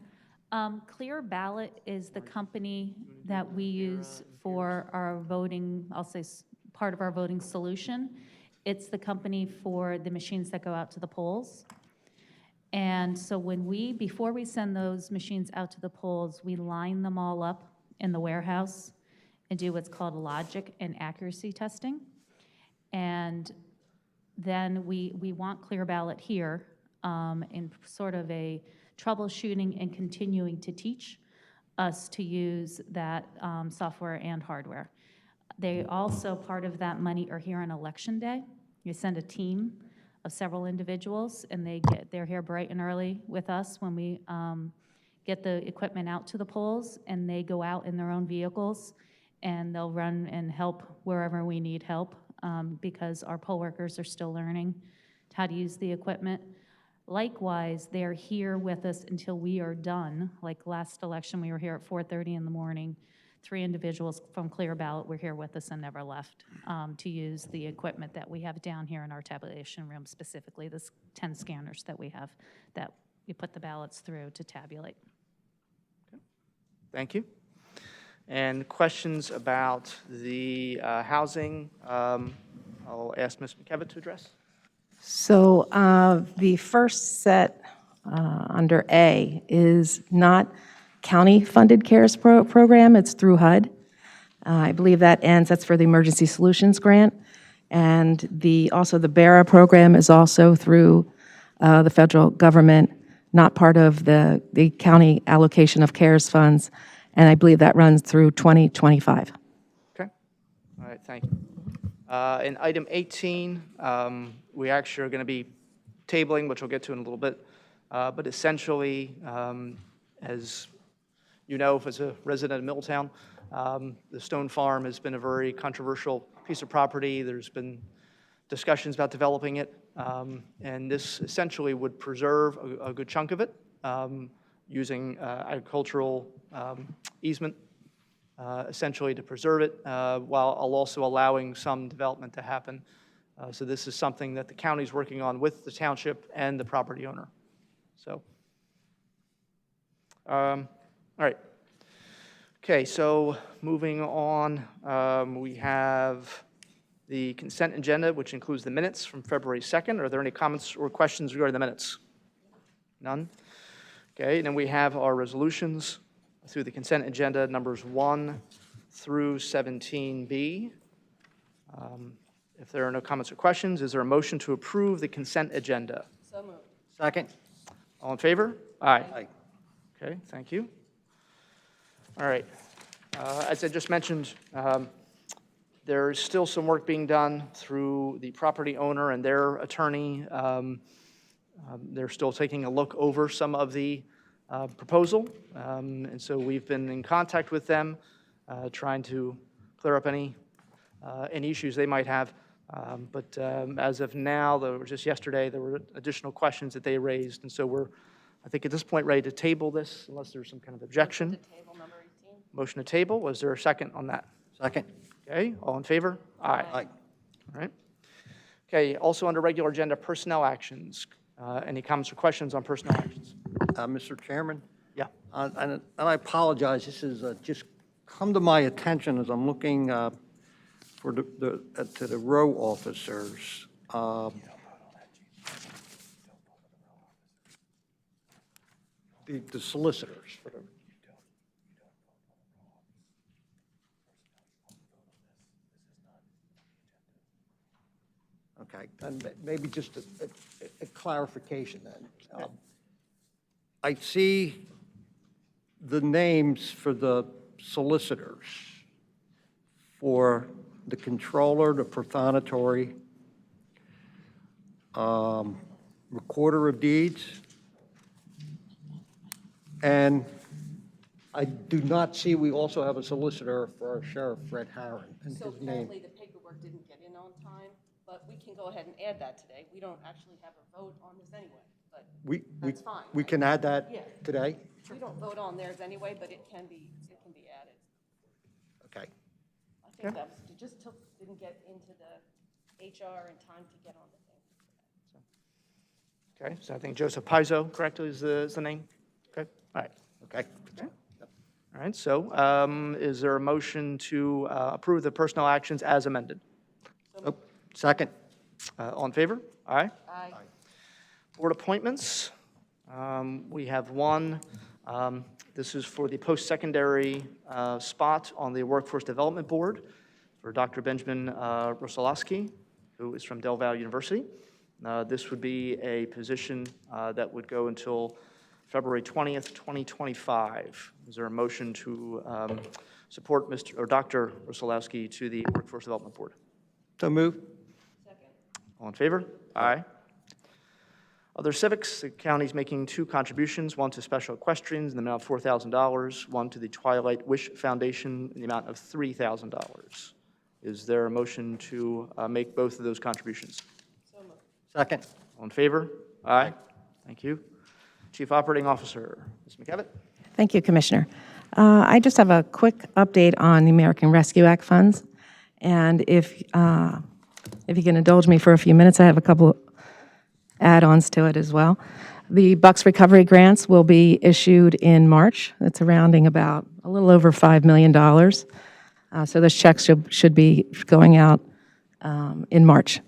Clear Ballot is the company that we use for our voting, I'll say part of our voting solution. It's the company for the machines that go out to the polls. And so before we send those machines out to the polls, we line them all up in the warehouse and do what's called logic and accuracy testing. And then we want Clear Ballot here in sort of a troubleshooting and continuing to teach us to use that software and hardware. They also, part of that money, are here on Election Day. You send a team of several individuals, and they're here bright and early with us when we get the equipment out to the polls, and they go out in their own vehicles, and they'll run and help wherever we need help, because our poll workers are still learning how to use the equipment. Likewise, they're here with us until we are done. Like last election, we were here at 4:30 in the morning. 3 individuals from Clear Ballot were here with us and never left to use the equipment that we have down here in our tabulation room, specifically the 10 scanners that we have that we put the ballots through to tabulate. Thank you. And questions about the housing? I'll ask Ms. McKevitt to address. So the first set under A is not county-funded CARES program, it's through HUD. I believe that's for the Emergency Solutions Grant. And also the BARA program is also through the federal government, not part of the county allocation of CARES funds. And I believe that runs through 2025. Okay. All right, thank you. In item 18, we actually are going to be tabling, which we'll get to in a little bit. But essentially, as you know, as a resident of Middletown, the Stone Farm has been a very controversial piece of property. There's been discussions about developing it. And this essentially would preserve a good chunk of it using agricultural easement, essentially to preserve it, while also allowing some development to happen. So this is something that the county's working on with the township and the property owner. So, all right. Okay, so moving on, we have the consent agenda, which includes the minutes from February 2nd. Are there any comments or questions regarding the minutes? None? Okay, and then we have our resolutions through the consent agenda, numbers 1 through 17B. If there are no comments or questions, is there a motion to approve the consent agenda? So moved. Second. All in favor? Aye. Aye. Okay, thank you. All right. As I just mentioned, there is still some work being done through the property owner and their attorney. They're still taking a look over some of the proposal, and so we've been in contact with them, trying to clear up any issues they might have. But as of now, just yesterday, there were additional questions that they raised, and so we're, I think at this point, ready to table this unless there's some kind of objection. Table number 18. Motion to table. Was there a second on that? Second. Okay, all in favor? Aye. Aye. All right. Okay, also under regular agenda, personnel actions. Any comments or questions on personnel actions? Mr. Chairman? Yeah. And I apologize, this is just come to my attention as I'm looking for to the row officers. The solicitors. Okay, and maybe just a clarification then. I see the names for the solicitors, for the controller, the prothonotary, recorder of deeds, and I do not see we also have a solicitor for our sheriff, Fred Harron, and So his name. apparently the paperwork didn't get in on time, but we can go ahead and add that today. We don't actually have a vote on this anyway, but that's fine. We can add that Yeah. today? We don't vote on theirs anyway, but it can be added. Okay. I think that was, it just didn't get into the HR in time to get on the thing. Okay, so I think Joseph Pizzo, correct, is the name? Okay, all right. Okay. All right, so is there a motion to approve the personnel actions as amended? Second. All in favor? Aye. Aye. Board appointments. We have one. This is for the post-secondary spot on the Workforce Development Board for Dr. Benjamin Rosolowski, who is from Del Valle University. This would be a position that would go until February 20th, 2025. Is there a motion to support Dr. Rosolowski to the Workforce Development Board? So moved. All in favor? Aye. Other civics, the county's making two contributions, one to special equestrians in the amount of $4,000, one to the Twilight Wish Foundation in the amount of $3,000. Is there a motion to make both of those contributions? Second. All in favor? Aye. Thank you. Chief Operating Officer, Ms. McKevitt. Thank you, Commissioner. I just have a quick update on the American Rescue Act funds. And if you can indulge me for a few minutes, I have a couple add-ons to it as well. The Bucks Recovery Grants will be issued in March. It's rounding about a little over $5 million. So those checks should be going out in March.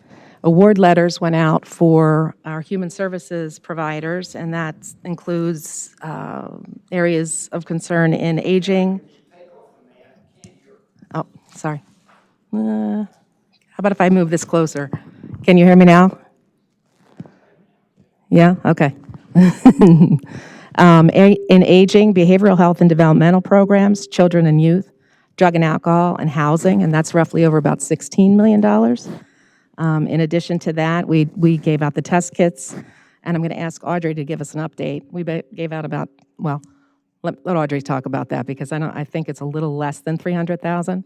Award letters went out for our human services providers, and that includes areas of concern in aging. Oh, sorry. How about if I move this closer? Can you hear me now? Yeah? Okay. In aging, behavioral health and developmental programs, children and youth, drug and alcohol, and housing, and that's roughly over about $16 million. In addition to that, we gave out the test kits, and I'm going to ask Audrey to give us an update. We gave out about, well, let Audrey talk about that, because I think it's a little less than 300,000.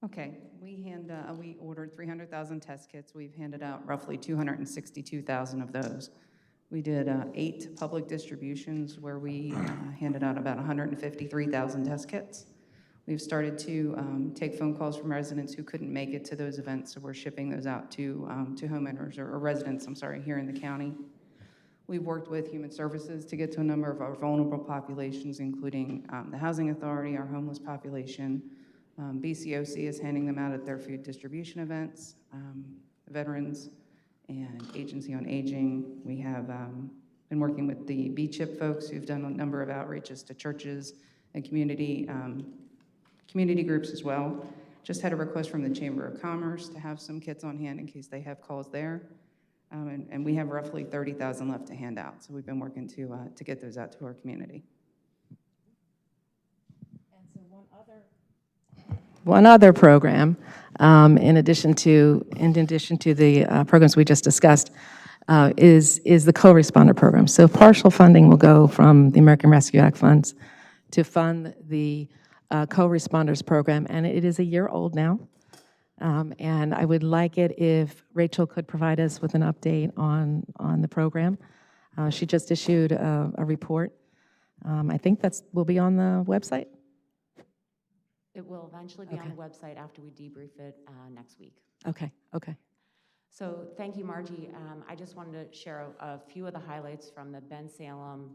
Okay, we ordered 300,000 test kits. We've handed out roughly 262,000 of those. We did 8 public distributions where we handed out about 153,000 test kits. We've started to take phone calls from residents who couldn't make it to those events, so we're shipping those out to homeowners or residents, here in the county. We've worked with Human Services to get to a number of our vulnerable populations, including the Housing Authority, our homeless population. BCOC is handing them out at their food distribution events. Veterans and Agency on Aging. We have been working with the B-CHIP folks who've done a number of outreaches to churches and community groups as well. Just had a request from the Chamber of Commerce to have some kits on hand in case they have calls there. And we have roughly 30,000 left to hand out. So we've been working to get those out to our community. And so one other program, in addition to the programs we just discussed, is the co-responder program. So partial funding will go from the American Rescue Act funds to fund the co-responders program, and it is a year old now. And I would like it if Rachel could provide us with an update on the program. She just issued a report. I think will be on the website. It will eventually be on the website after we debrief it next week. Okay. So thank you, Margie. I just wanted to share a few of the highlights from the Ben Salem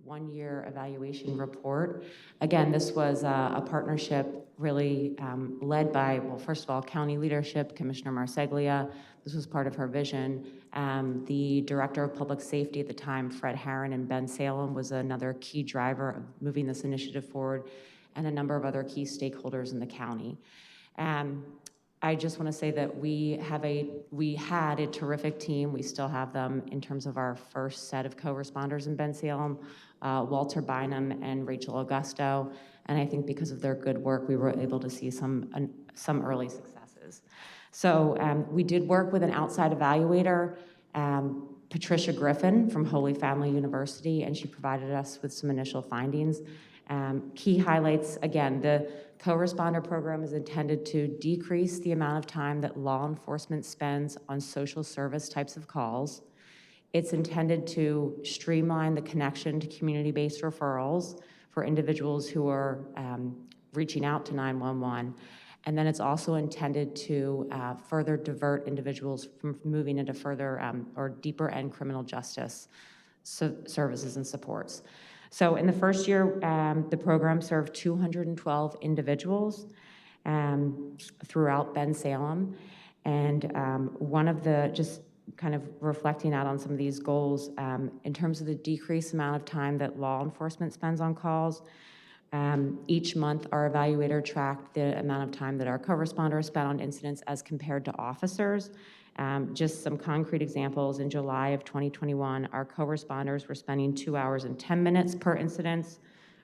one-year evaluation report. Again, this was a partnership really led by, well, first of all, county leadership, Commissioner Marseglia. This was part of her vision. The Director of Public Safety at the time, Fred Herron, and Ben Salem was another key driver of moving this initiative forward, and a number of other key stakeholders in the county. I just want to say that we had a terrific team. We still have them in terms of our first set of co-responders in Ben Salem, Walter Bynum and Rachel Augusto. And I think because of their good work, we were able to see some early successes. So we did work with an outside evaluator, Patricia Griffin from Holy Family University, and she provided us with some initial findings. Key highlights, again, the co-responder program is intended to decrease the amount of time that law enforcement spends on social service types of calls. It's intended to streamline the connection to community-based referrals for individuals who are reaching out to 911. And then it's also intended to further divert individuals from moving into further or deeper end criminal justice services and supports. So in the first year, the program served 212 individuals throughout Bensalem. And one of the, just kind of reflecting out on some of these goals, in terms of the decreased amount of time that law enforcement spends on calls, each month our evaluator tracked the amount of time that our co-responders spent on incidents as compared to officers. Just some concrete examples, in July of 2021, our co-responders were spending 2 hours and 10 minutes per incident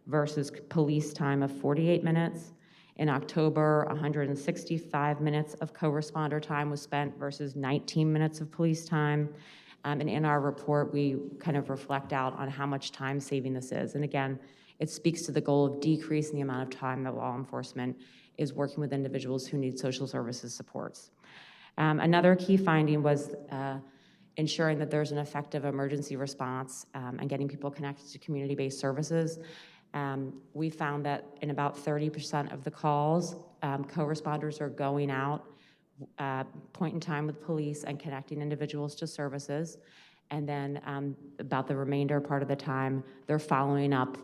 versus police time of 48 minutes. In October, 165 minutes of co-responder time was spent versus 19 minutes of police time. And in our report, we kind of reflect out on how much time saving this is. And again, it speaks to the goal of decreasing the amount of time that law enforcement is working with individuals who need social services supports. Another key finding was ensuring that there's an effective emergency response and getting people connected to community-based services. We found that in about 30% of the calls, co-responders are going out, point in time with police and connecting individuals to services. And then about the remainder part of the time, they're following up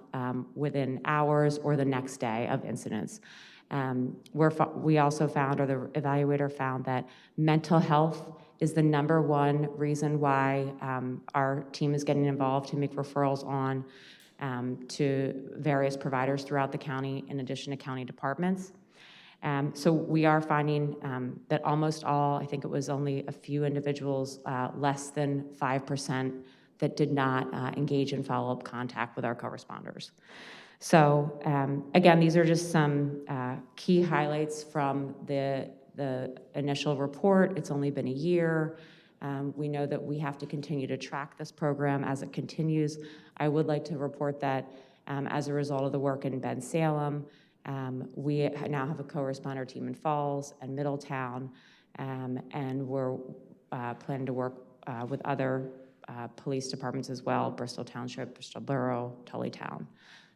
within hours or the next day of incidents. We also found, or the evaluator found, that mental health is the #1 reason why our team is getting involved to make referrals on to various providers throughout the county, in addition to county departments. So we are finding that almost all, I think it was only a few individuals, less than 5%, that did not engage in follow-up contact with our co-responders. So again, these are just some key highlights from the initial report. It's only been a year. We know that we have to continue to track this program as it continues. I would like to report that as a result of the work in Bensalem, we now have a co-responder team in Falls and Middletown, and we're planning to work with other police departments as well, Bristol Township, Bristol Borough, Tullytown.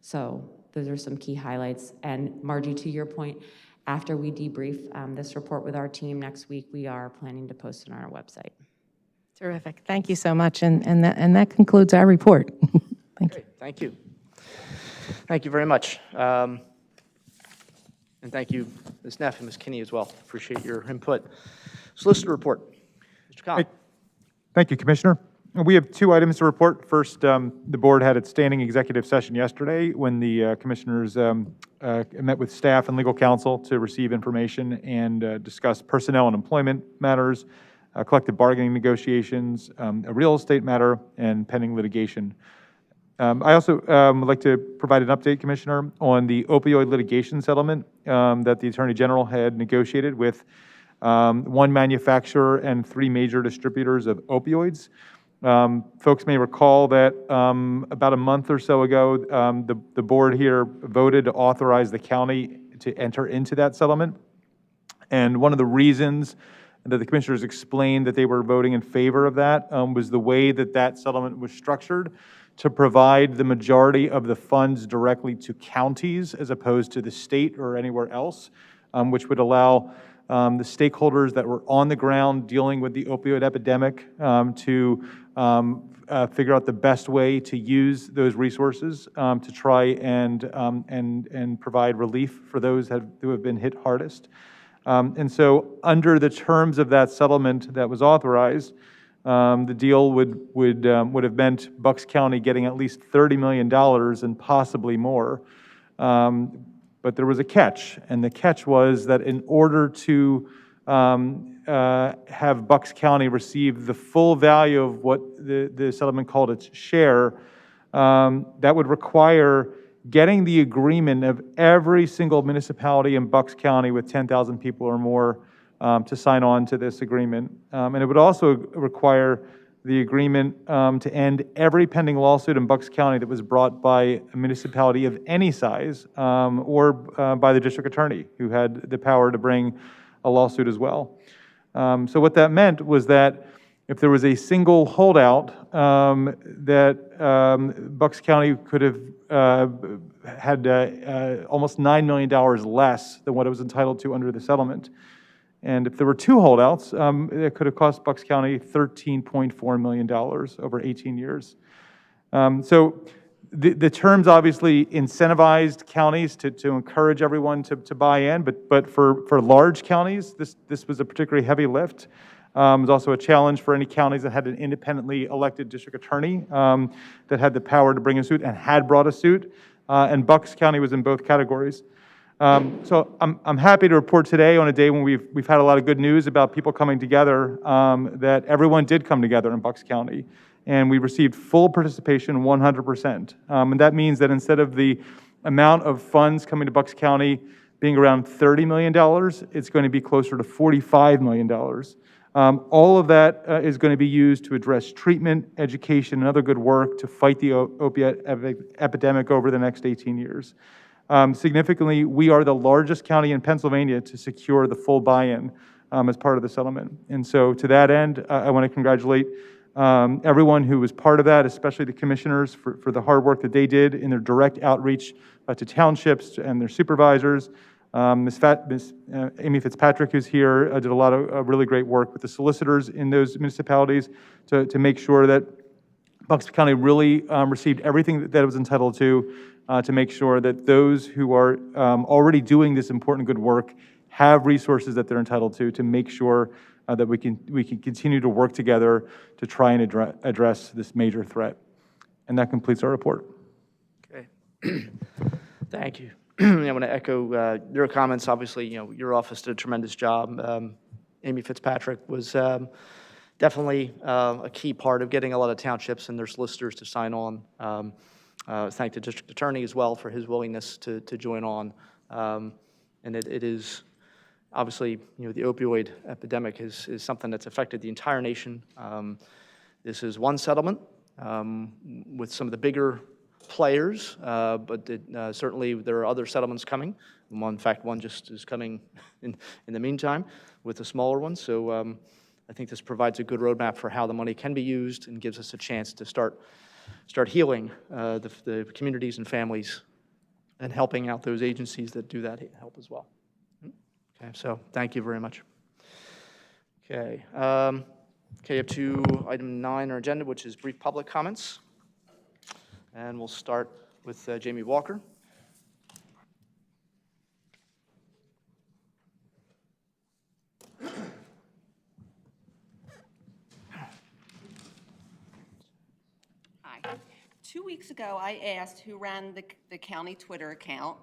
So those are some key highlights. And Margie, to your point, after we debrief this report with our team next week, we are planning to post it on our website. Terrific. Thank you so much. And that concludes our report. Thank you. Thank you. Thank you very much. And thank you, Ms. Neff and Ms. Kinney as well. Appreciate your input. Solicitor Report. Mr. Khan. Thank you, Commissioner. We have 2 items to report. First, the board had its standing executive session yesterday when the commissioners met with staff and legal counsel to receive information and discuss personnel and employment matters, collective bargaining negotiations, a real estate matter, and pending litigation. I also would like to provide an update, Commissioner, on the opioid litigation settlement that the Attorney General had negotiated with 1 manufacturer and 3 major distributors of opioids. Folks may recall that about a month or so ago, the board here voted to authorize the county to enter into that settlement. And one of the reasons that the commissioners explained that they were voting in favor of that was the way that that settlement was structured to provide the majority of the funds directly to counties as opposed to the state or anywhere else, which would allow the stakeholders that were on the ground dealing with the opioid epidemic to figure out the best way to use those resources to try and provide relief for those who have been hit hardest. And so under the terms of that settlement that was authorized, the deal would have meant Bucks County getting at least $30 million and possibly more. But there was a catch, and the catch was that in order to have Bucks County receive the full value of what the settlement called its share, that would require getting the agreement of every single municipality in Bucks County with 10,000 people or more to sign on to this agreement. And it would also require the agreement to end every pending lawsuit in Bucks County that was brought by a municipality of any size or by the district attorney, who had the power to bring a lawsuit as well. So what that meant was that if there was a single holdout, that Bucks County could have had almost $9 million less than what it was entitled to under the settlement. And if there were two holdouts, it could have cost Bucks County $13.4 million over 18 years. So the terms obviously incentivized counties to encourage everyone to buy in, but for large counties, this was a particularly heavy lift. It was also a challenge for any counties that had an independently elected district attorney that had the power to bring a suit and had brought a suit, and Bucks County was in both categories. So I'm happy to report today, on a day when we've had a lot of good news about people coming together, that everyone did come together in Bucks County, and we received full participation, 100%. And that means that instead of the amount of funds coming to Bucks County being around $30 million, it's going to be closer to $45 million. All of that is going to be used to address treatment, education, and other good work to fight the opiate epidemic over the next 18 years. Significantly, we are the largest county in Pennsylvania to secure the full buy-in as part of the settlement. And so to that end, I want to congratulate everyone who was part of that, especially the commissioners for the hard work that they did in their direct outreach to townships and their supervisors. Ms. Amy Fitzpatrick, who's here, did a lot of really great work with the solicitors in those municipalities to make sure that Bucks County really received everything that it was entitled to make sure that those who are already doing this important good work have resources that they're entitled to make sure that we can continue to work together to try and address this major threat. And that completes our report. Okay. Thank you. I want to echo your comments. Obviously, your office did a tremendous job. Amy Fitzpatrick was definitely a key part of getting a lot of townships and their solicitors to sign on. Thank the district attorney as well for his willingness to join on. And it is obviously, the opioid epidemic is something that's affected the entire nation. This is one settlement with some of the bigger players, but certainly there are other settlements coming. In fact, one just is coming in the meantime with the smaller ones. So I think this provides a good roadmap for how the money can be used and gives us a chance to start healing the communities and families and helping out those agencies that do that help as well. Okay, so thank you very much. Okay, up to item 9 on our agenda, which is brief public comments. And we'll start with Jamie Walker. Hi. 2 weeks ago, I asked who ran the county Twitter account.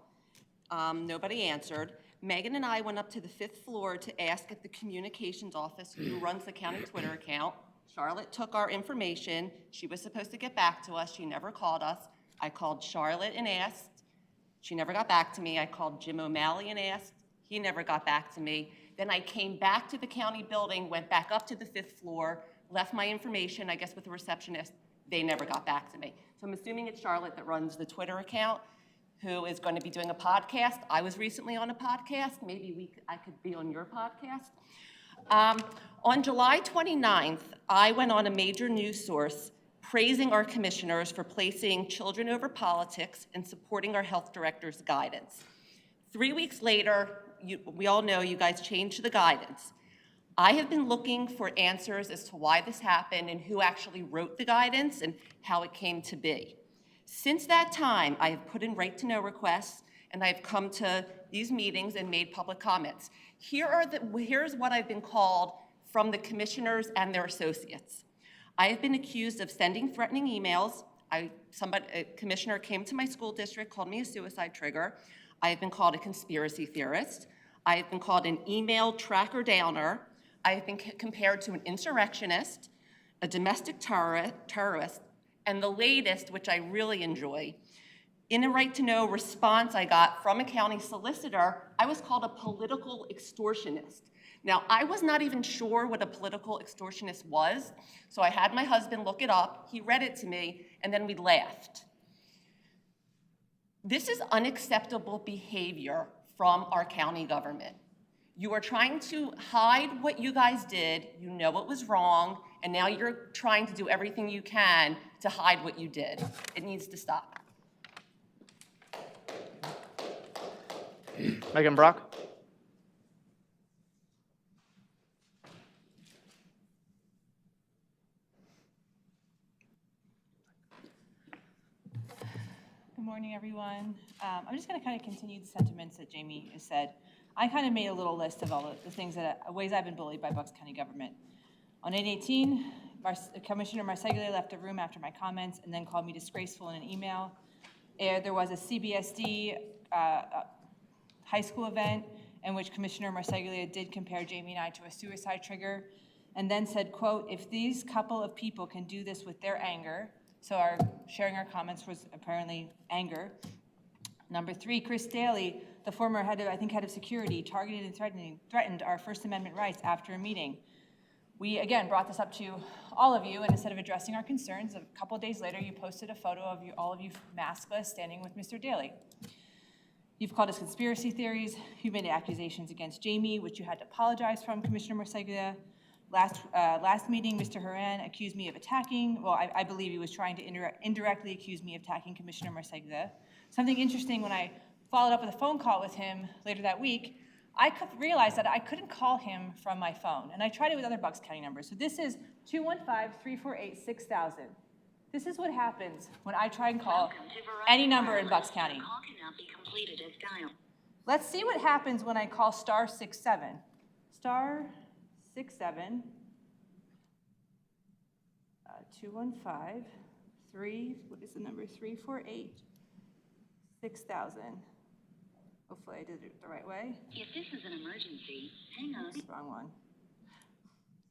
Nobody answered. Megan and I went up to the 5th floor to ask at the communications office who runs the county Twitter account. Charlotte took our information. She was supposed to get back to us. She never called us. I called Charlotte and asked. She never got back to me. I called Jim O'Malley and asked. He never got back to me. Then I came back to the county building, went back up to the 5th floor, left my information, I guess, with the receptionist. They never got back to me. So I'm assuming it's Charlotte that runs the Twitter account, who is going to be doing a podcast. I was recently on a podcast. Maybe I could be on your podcast. On July 29th, I went on a major news source praising our commissioners for placing children over politics and supporting our health director's guidance. 3 weeks later, we all know you guys changed the guidance. I have been looking for answers as to why this happened and who actually wrote the guidance and how it came to be. Since that time, I have put in right-to-know requests, and I've come to these meetings and made public comments. Here's what I've been called from the commissioners and their associates. I have been accused of sending threatening emails. A commissioner came to my school district, called me a suicide trigger. I have been called a conspiracy theorist. I have been called an email tracker downer. I have been compared to an insurrectionist, a domestic terrorist, and the latest, which I really enjoy, in a right-to-know response I got from a county solicitor, I was called a political extortionist. Now, I was not even sure what a political extortionist was, so I had my husband look it up, he read it to me, and then we laughed. This is unacceptable behavior from our county government. You are trying to hide what you guys did, you know it was wrong, and now you're trying to do everything you can to hide what you did. It needs to stop. Megan Brock? Good morning, everyone. I'm just going to kind of continue the sentiments that Jamie has said. I kind of made a little list of all the things ways I've been bullied by Bucks County government. On 8/18, Commissioner Marseglia left the room after my comments and then called me disgraceful in an email. There was a CBSD high school event in which Commissioner Marseglia did compare Jamie and I to a suicide trigger, and then said, quote, "If these couple of people can do this with their anger," so sharing our comments was apparently anger. Number 3, Chris Daly, the former head of security, targeted and threatened our First Amendment rights after a meeting. We, again, brought this up to all of you, and instead of addressing our concerns, a couple of days later, you posted a photo of all of you maskless standing with Mr. Daly. You've called us conspiracy theories. You've made accusations against Jamie, which you had to apologize from, Commissioner Marseglia. Last meeting, Mr. Haran accused me of attacking. Well, I believe he was trying to indirectly accuse me of attacking Commissioner Marseglia. Something interesting, when I followed up with a phone call with him later that week, I realized that I couldn't call him from my phone, and I tried it with other Bucks County numbers. So this is 215-348-6000. This is what happens when I try and call any number in Bucks County. Let's see what happens when I call *67. *67, 215-3, what is the number? 348-6000. Hopefully I did it the right way. If this is an emergency, hang on. Oops, wrong one.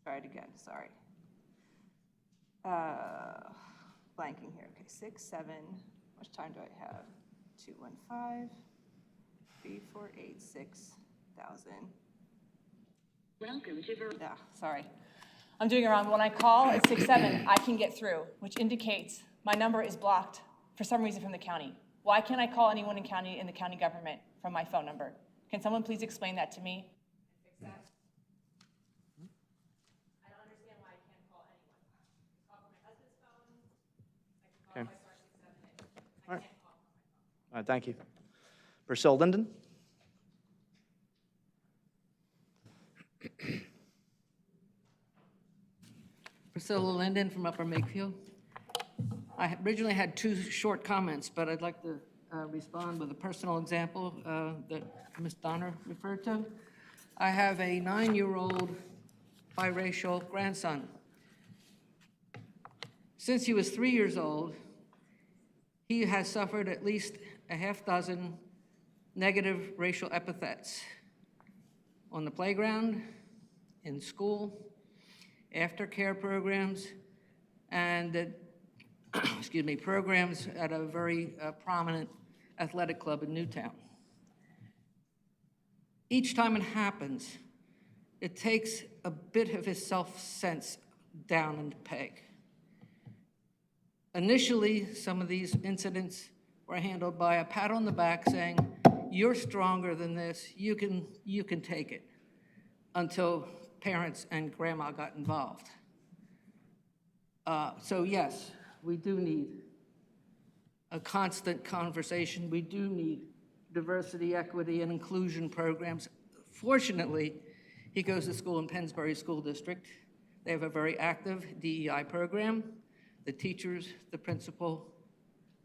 Try it again, sorry. Blanking here, okay, 67, how much time do I have? 215-348-6000. Welcome to Sorry. I'm doing it wrong. When I call at 67, I can get through, which indicates my number is blocked for some reason from the county. Why can't I call anyone in the county government from my phone number? Can someone please explain that to me? Fix that. I don't understand why I can't call anyone. I call from my husband's phone. I can call my *67. I can't call from my phone. All right, thank you. Priscilla Linden? Priscilla Linden from Upper Makefield. I originally had 2 short comments, but I'd like to respond with a personal example that Ms. Donner referred to. I have a 9-year-old biracial grandson. Since he was 3 years old, he has suffered at least a half-dozen negative racial epithets on the playground, in school, aftercare programs, and programs at a very prominent athletic club in Newtown. Each time it happens, it takes a bit of his self-sense down in the peg. Initially, some of these incidents were handled by a pat on the back saying, "You're stronger than this, you can take it," until parents and grandma got involved. So yes, we do need a constant conversation. We do need diversity, equity, and inclusion programs. Fortunately, he goes to school in Pennsbury School District. They have a very active DEI program. The teachers, the principal,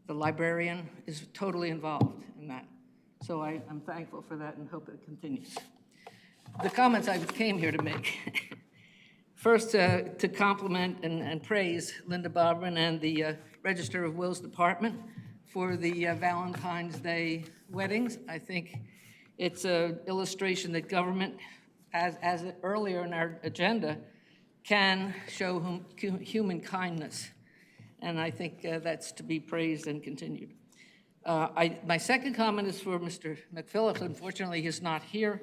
the librarian is totally involved in that. So I'm thankful for that and hope it continues. The comments I came here to make. First, to compliment and praise Linda Bobrin and the Register of Wills Department for the Valentine's Day weddings. I think it's an illustration that government, as earlier in our agenda, can show human kindness. And I think that's to be praised and continued. My second comment is for Mr. McPhillips. Unfortunately, he's not here,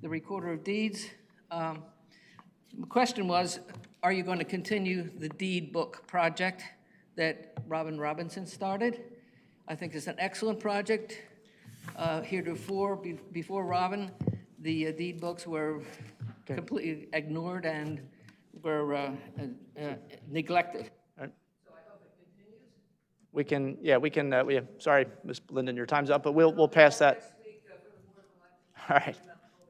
the Recorder of Deeds. The question was, are you going to continue the deed book project that Robin Robinson started? I think it's an excellent project. Heretofore, before Robin, the deed books were completely ignored and were neglected. We can, sorry, Ms. Linden, your time's up, but we'll pass that.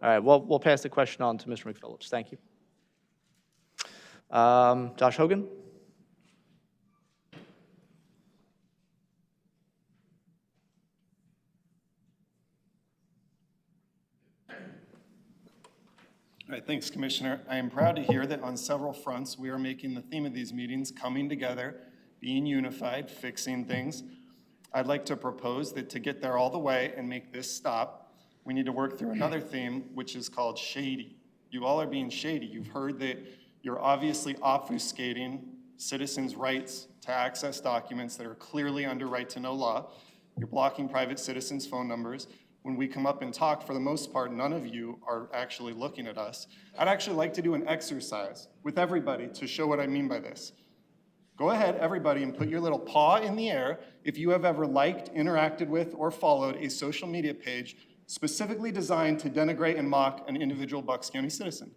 All right, we'll pass the question on to Mr. McPhillips. Thank you. Josh Hogan? All right, thanks, Commissioner. I am proud to hear that on several fronts, we are making the theme of these meetings coming together, being unified, fixing things. I'd like to propose that to get there all the way and make this stop, we need to work through another theme, which is called shady. You all are being shady. You've heard that you're obviously obfuscating citizens' rights to access documents that are clearly under right-to-know law. You're blocking private citizens' phone numbers. When we come up and talk, for the most part, none of you are actually looking at us. I'd actually like to do an exercise with everybody to show what I mean by this. Go ahead, everybody, and put your little paw in the air if you have ever liked, interacted with, or followed a social media page specifically designed to denigrate and mock an individual Bucks County citizen.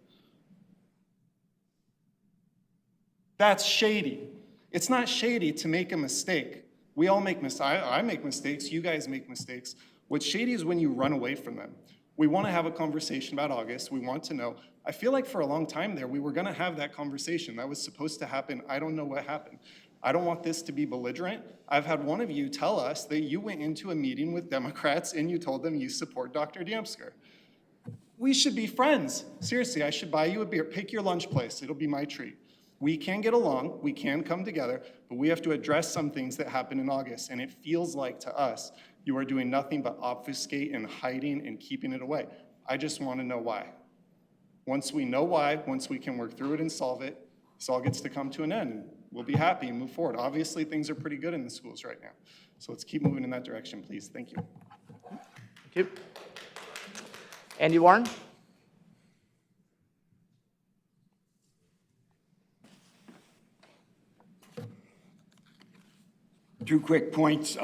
That's shady. It's not shady to make a mistake. We all make mistakes. I make mistakes. You guys make mistakes. What's shady is when you run away from them. We want to have a conversation about August. We want to know. I feel like for a long time there, we were going to have that conversation. That was supposed to happen. I don't know what happened. I don't want this to be belligerent. I've had one of you tell us that you went into a meeting with Democrats and you told them you support Dr. Damsker. We should be friends. Seriously, I should buy you a beer. Pick your lunch place. It'll be my treat. We can get along, we can come together, but we have to address some things that happened in August, and it feels like to us, you are doing nothing but obfuscate and hiding and keeping it away. I just want to know why. Once we know why, once we can work through it and solve it, this all gets to come to an end, and we'll be happy and move forward. Obviously, things are pretty good in the schools right now, so let's keep moving in that direction, please. Thank you. Thank you. Andy Warren? 2 quick points.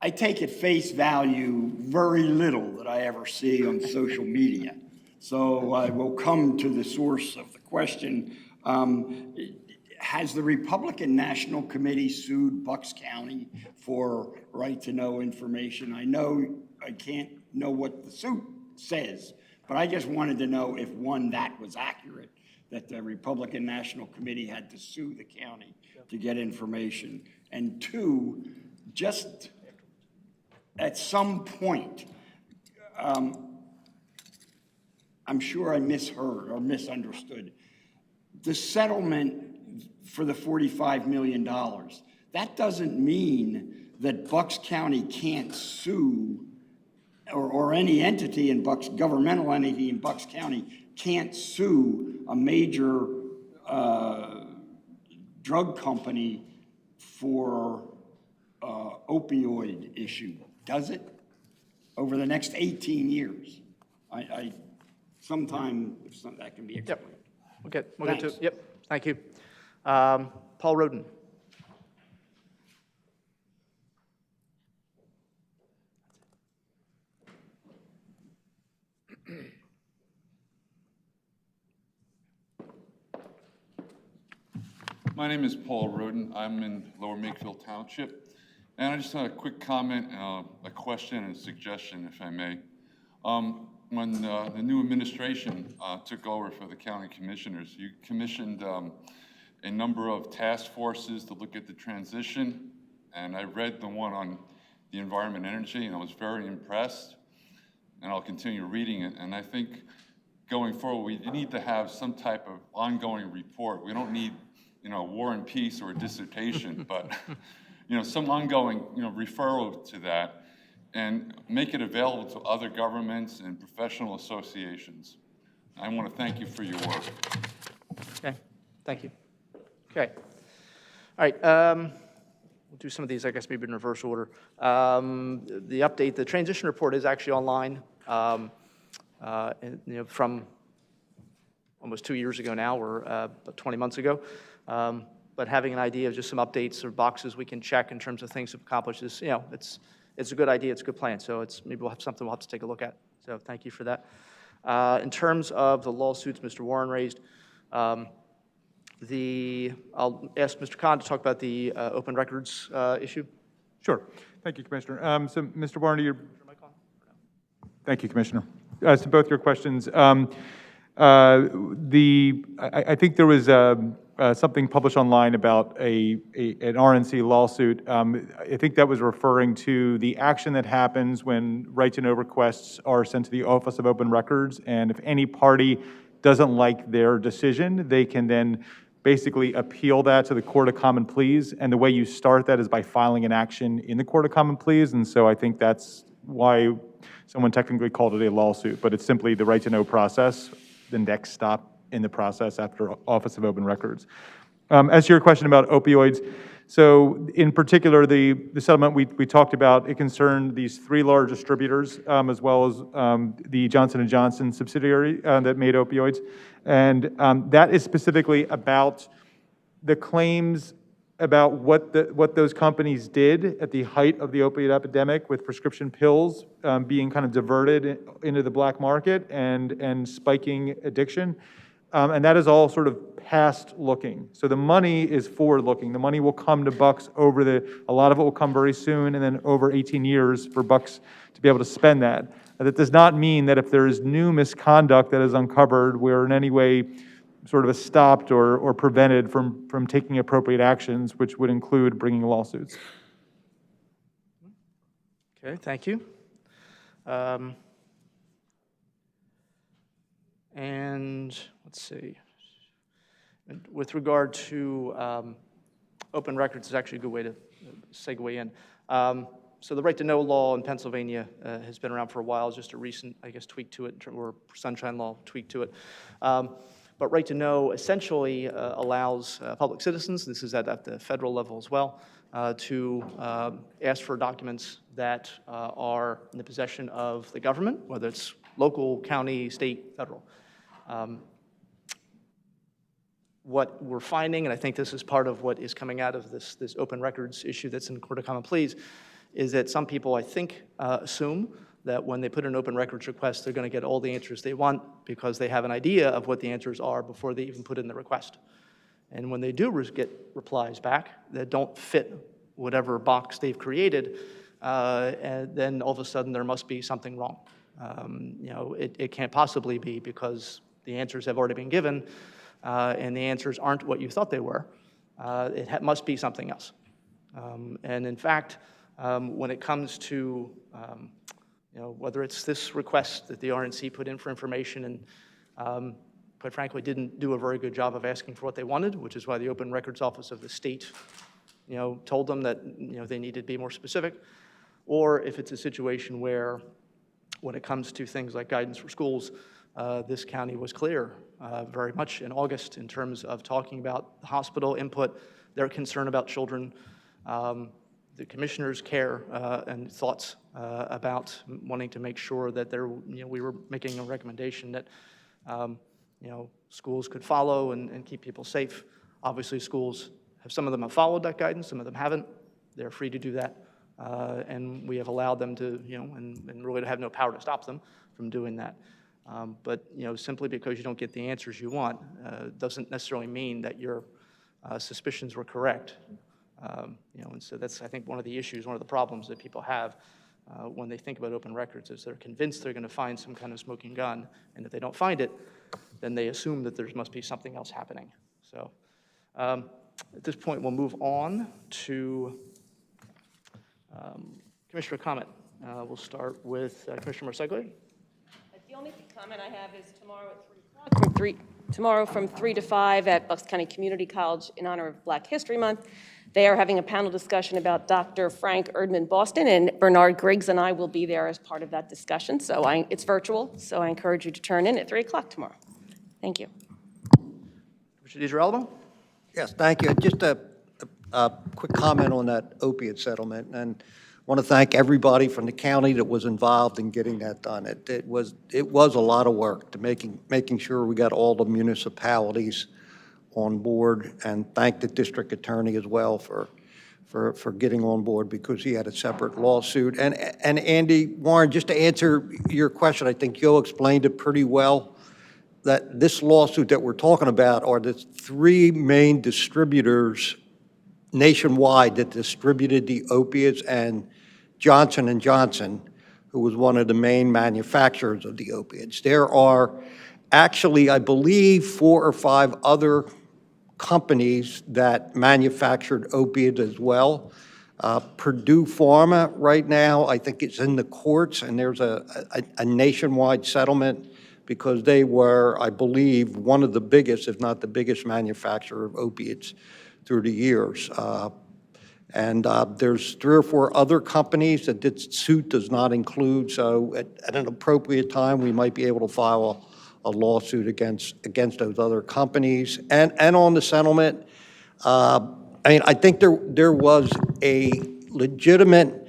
I take at face value very little that I ever see on social media. So I will come to the source of the question. Has the Republican National Committee sued Bucks County for right-to-know information? I know I can't know what the suit says, but I just wanted to know if, one, that was accurate, that the Republican National Committee had to sue the county to get information. And 2, just at some point, I'm sure I misheard or misunderstood. The settlement for the $45 million, that doesn't mean that Bucks County can't sue, or any entity in Bucks, governmental entity in Bucks County can't sue a major drug company for opioid issue, does it? Over the next 18 years. Sometime if that can be explained. Yep. We'll get to it. Yep, thank you. Paul Roden. My name is Paul Roden. I'm in Lower Makefield Township. And I just had a quick comment, a question and a suggestion, if I may. When the new administration took over for the county commissioners, you commissioned a number of task forces to look at the transition. And I read the one on the environment and energy, and I was very impressed. And I'll continue reading it. And I think going forward, we need to have some type of ongoing report. We don't need, War and Peace or a dissertation, but, some ongoing, referral to that and make it available to other governments and professional associations. I want to thank you for your work. Okay, thank you. Okay. All right, we'll do some of these, I guess, maybe in reverse order. The update, the transition report is actually online from almost 2 years ago now, or about 20 months ago. But having an idea of just some updates or boxes we can check in terms of things accomplished is, it's a good idea, it's a good plan. So maybe we'll have something we'll have to take a look at. So thank you for that. In terms of the lawsuits Mr. Warren raised, I'll ask Mr. Khan to talk about the open records issue. Sure. Thank you, Commissioner. So, Mr. Warren, thank you, Commissioner. To both your questions, I think there was something published online about an RNC lawsuit. I think that was referring to the action that happens when right-to-know requests are sent to the Office of Open Records, and if any party doesn't like their decision, they can then basically appeal that to the Court of Common Pleas, and the way you start that is by filing an action in the Court of Common Pleas, and so I think that's why someone technically called it a lawsuit, but it's simply the right-to-know process, the next stop in the process after Office of Open Records. As to your question about opioids, so in particular, the settlement we talked about, it concerned these 3 large distributors, as well as the Johnson & Johnson subsidiary that made opioids. And that is specifically about the claims about what those companies did at the height of the opioid epidemic, with prescription pills being kind of diverted into the black market and spiking addiction. And that is all sort of past looking. So the money is forward looking. The money will come to Bucks a lot of it will come very soon, and then over 18 years for Bucks to be able to spend that. That does not mean that if there is new misconduct that is uncovered, we're in any way sort of stopped or prevented from taking appropriate actions, which would include bringing lawsuits. Okay, thank you. And let's see. With regard to open records, is actually a good way to segue in. So the right-to-know law in Pennsylvania has been around for a while. It's just a recent, I guess, tweak to it, or Sunshine Law tweak to it. But right-to-know essentially allows public citizens, this is at the federal level as well, to ask for documents that are in the possession of the government, whether it's local, county, state, federal. What we're finding, and I think this is part of what is coming out of this open records issue that's in the Court of Common Pleas, is that some people, I think, assume that when they put an open records request, they're going to get all the answers they want because they have an idea of what the answers are before they even put in the request. And when they do get replies back that don't fit whatever box they've created, and then all of a sudden there must be something wrong. It can't possibly be because the answers have already been given, and the answers aren't what you thought they were. It must be something else. And in fact, when it comes to whether it's this request that the RNC put in for information and quite frankly didn't do a very good job of asking for what they wanted, which is why the Open Records Office of the state told them that they needed to be more specific, or if it's a situation where when it comes to things like guidance for schools, this county was clear very much in August in terms of talking about the hospital input, their concern about children, the commissioner's care and thoughts about wanting to make sure that we were making a recommendation that schools could follow and keep people safe. Obviously, schools some of them have followed that guidance, some of them haven't. They're free to do that, and we have allowed them to, and really have no power to stop them from doing that. But simply because you don't get the answers you want doesn't necessarily mean that your suspicions were correct. And so that's, I think, one of the issues, one of the problems that people have when they think about open records is they're convinced they're going to find some kind of smoking gun, and if they don't find it, then they assume that there must be something else happening. So at this point, we'll move on to Commissioner comment. We'll start with Commissioner Marseglia. The only comment I have is tomorrow at 3 o'clock, tomorrow from 3 to 5 at Bucks County Community College in honor of Black History Month. They are having a panel discussion about Dr. Frank Erdman Boston, and Bernard Griggs and I will be there as part of that discussion. So it's virtual, so I encourage you to turn in at 3 o'clock tomorrow. Thank you. Commissioner DiGirolamo? Yes, thank you. Just a quick comment on that opiate settlement. And want to thank everybody from the county that was involved in getting that done. It was a lot of work to making sure we got all the municipalities on board, and thank the district attorney as well for getting on board, because he had a separate lawsuit. And Andy, Warren, just to answer your question, I think Joe explained it pretty well, that this lawsuit that we're talking about are the three main distributors nationwide that distributed the opiates, and Johnson & Johnson, who was one of the main manufacturers of the opiates. There are actually, I believe, 4 or 5 other companies that manufactured opiates as well. Purdue Pharma right now, I think it's in the courts, and there's a nationwide settlement because they were, I believe, one of the biggest, if not the biggest manufacturer of opiates through the years. And there's 3 or 4 other companies that this suit does not include, so at an appropriate time, we might be able to file a lawsuit against those other companies. And on the settlement, I mean, I think there was a legitimate,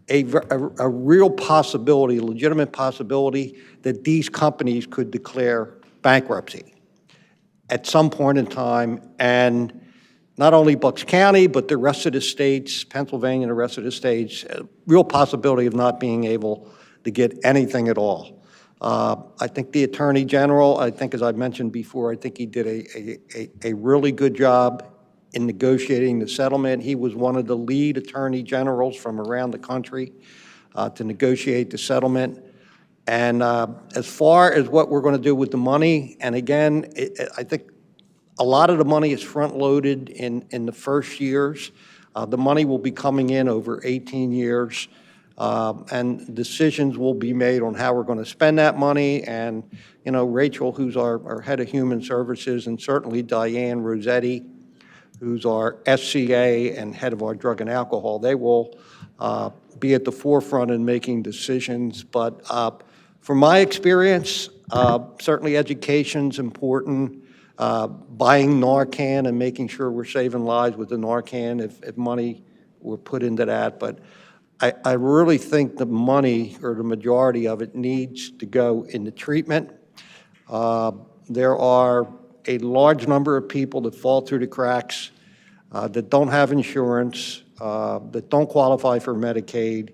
a real possibility, a legitimate possibility that these companies could declare bankruptcy at some point in time, and not only Bucks County, but the rest of the states, Pennsylvania and the rest of the states, a real possibility of not being able to get anything at all. I think the Attorney General, I think as I've mentioned before, I think he did a really good job in negotiating the settlement. He was one of the lead Attorney Generals from around the country to negotiate the settlement. And as far as what we're going to do with the money, and again, I think a lot of the money is front-loaded in the first years. The money will be coming in over 18 years. And decisions will be made on how we're going to spend that money. And, you know, Rachel, who's our head of human services, and certainly Diane Rossetti, who's our SCA and head of our drug and alcohol, they will be at the forefront in making decisions. But from my experience, certainly education's important. Buying Narcan and making sure we're saving lives with the Narcan if money were put into that. But I really think the money, or the majority of it, needs to go into treatment. There are a large number of people that fall through the cracks, that don't have insurance, that don't qualify for Medicaid.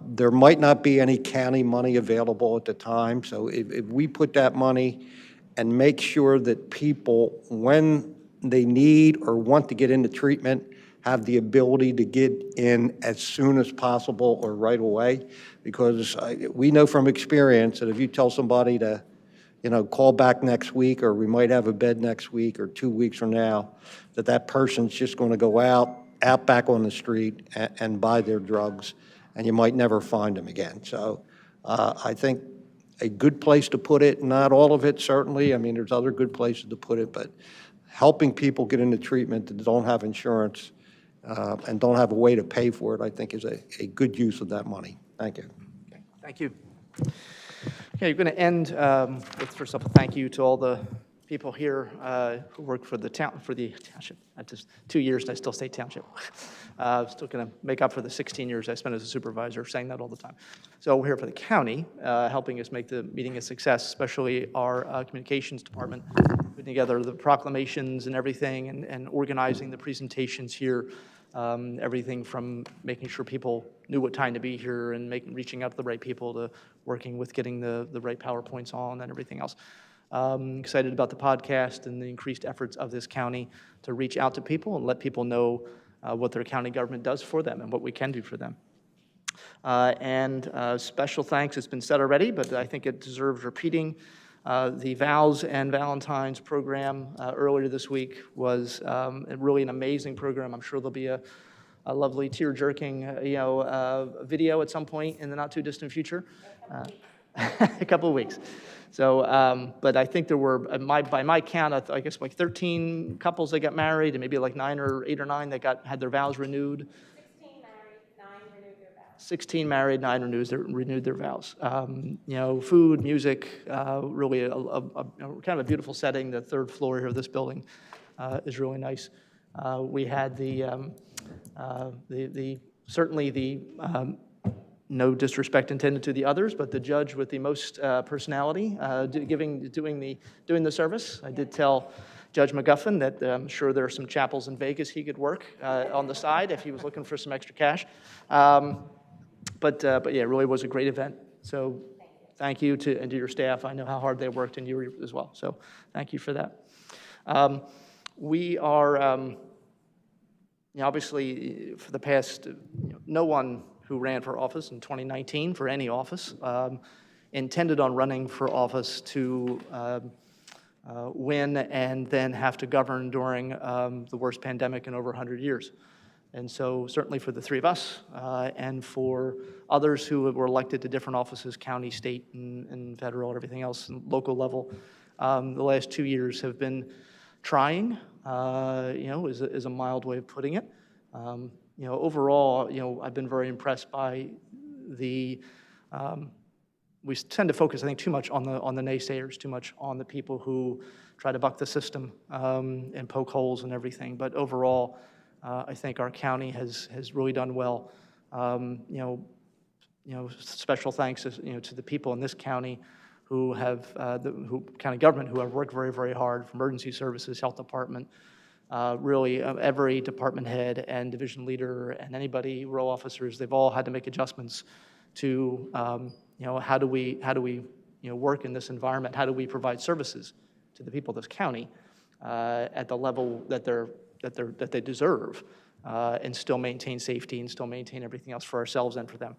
There might not be any county money available at the time, so if we put that money and make sure that people, when they need or want to get into treatment, have the ability to get in as soon as possible or right away, because we know from experience that if you tell somebody to, you know, call back next week, or we might have a bed next week or 2 weeks from now, that person's just going to go out back on the street and buy their drugs, and you might never find them again. So I think a good place to put it, not all of it certainly, I mean, there's other good places to put it, but helping people get into treatment that don't have insurance and don't have a way to pay for it, I think is a good use of that money. Thank you. Okay, thank you. Okay, we're going to end with, first of all, thank you to all the people here who work for the township. Just 2 years and I still say township. Still going to make up for the 16 years I spent as a supervisor, saying that all the time. So we're here for the county, helping us make the meeting a success, especially our communications department, putting together the proclamations and everything, and organizing the presentations here. Everything from making sure people knew what time to be here, and reaching out to the right people, to working with getting the right PowerPoints on and everything else. Excited about the podcast and the increased efforts of this county to reach out to people and let people know what their county government does for them and what we can do for them. And special thanks, it's been said already, but I think it deserves repeating. The Vows and Valentines program earlier this week was really an amazing program. I'm sure there'll be a lovely tear-jerking video at some point in the not-too-distant future. A couple of weeks. So, but I think there were, by my count, I guess like 13 couples that got married, and maybe like 8 or 9 that had their vows renewed. 16 married, 9 renewed their vows. Food, music, really a kind of a beautiful setting. The 3rd floor here of this building is really nice. We had the certainly no disrespect intended to the others, but the judge with the most personality doing the service. I did tell Judge McGuffin that I'm sure there are some chapels in Vegas he could work on the side if he was looking for some extra cash. But yeah, it really was a great event. So thank you to your staff. I know how hard they worked, and you as well. So thank you for that. We are, obviously, for the past, no one who ran for office in 2019, for any office, intended on running for office to win and then have to govern during the worst pandemic in over 100 years. And so certainly for the three of us and for others who were elected to different offices, county, state, and federal, and everything else, and local level, the last 2 years have been trying, is a mild way of putting it. Overall, I've been very impressed by we tend to focus, I think, too much on the naysayers, too much on the people who try to buck the system and poke holes and everything. But overall, I think our county has really done well. Special thanks to the people in this county who have county government who have worked very, very hard, from emergency services, health department, really every department head and division leader and anybody, row officers. They've all had to make adjustments to how do we work in this environment? How do we provide services to the people of this county at the level that they deserve, and still maintain safety and still maintain everything else for ourselves and for them.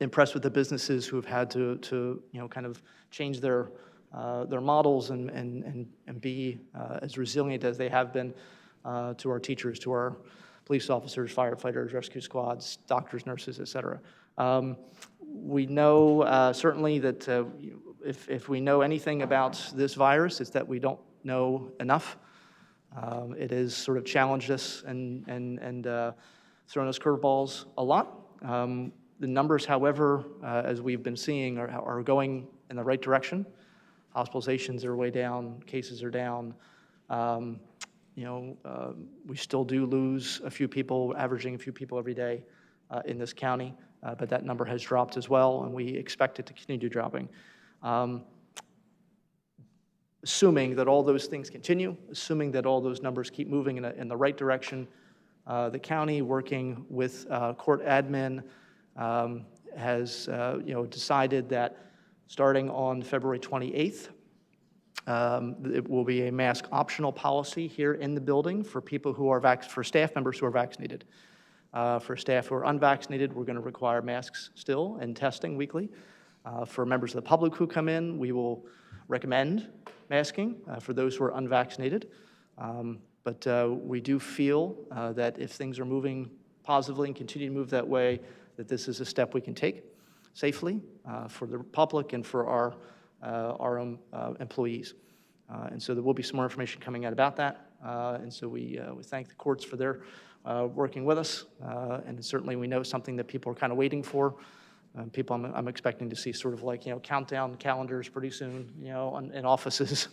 Impressed with the businesses who have had to kind of change their models and be as resilient as they have been to our teachers, to our police officers, firefighters, rescue squads, doctors, nurses, et cetera. We know certainly that if we know anything about this virus, it's that we don't know enough. It has sort of challenged us and thrown us curveballs a lot. The numbers, however, as we've been seeing, are going in the right direction. Hospitalizations are way down, cases are down. We still do lose a few people, averaging a few people every day in this county, but that number has dropped as well, and we expect it to continue dropping. Assuming that all those things continue, assuming that all those numbers keep moving in the right direction, the county, working with court admin, has decided that starting on February 28th, it will be a mask optional policy here in the building for people who are for staff members who are vaccinated. For staff who are unvaccinated, we're going to require masks still and testing weekly. For members of the public who come in, we will recommend masking for those who are unvaccinated. But we do feel that if things are moving positively and continue to move that way, that this is a step we can take safely for the public and for our own employees. And so there will be some more information coming out about that. And so we thank the courts for their working with us. And certainly we know something that people are kind of waiting for. People I'm expecting to see sort of like, countdown calendars pretty soon, in offices,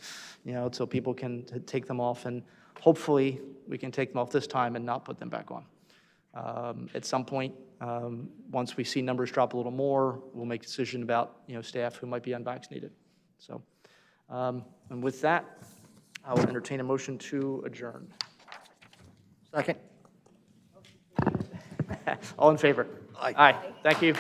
so people can take them off. And hopefully we can take them off this time and not put them back on. At some point, once we see numbers drop a little more, we'll make a decision about, staff who might be unvaccinated. So, and with that, I will entertain a motion to adjourn. Second. All in favor? Aye. Thank you.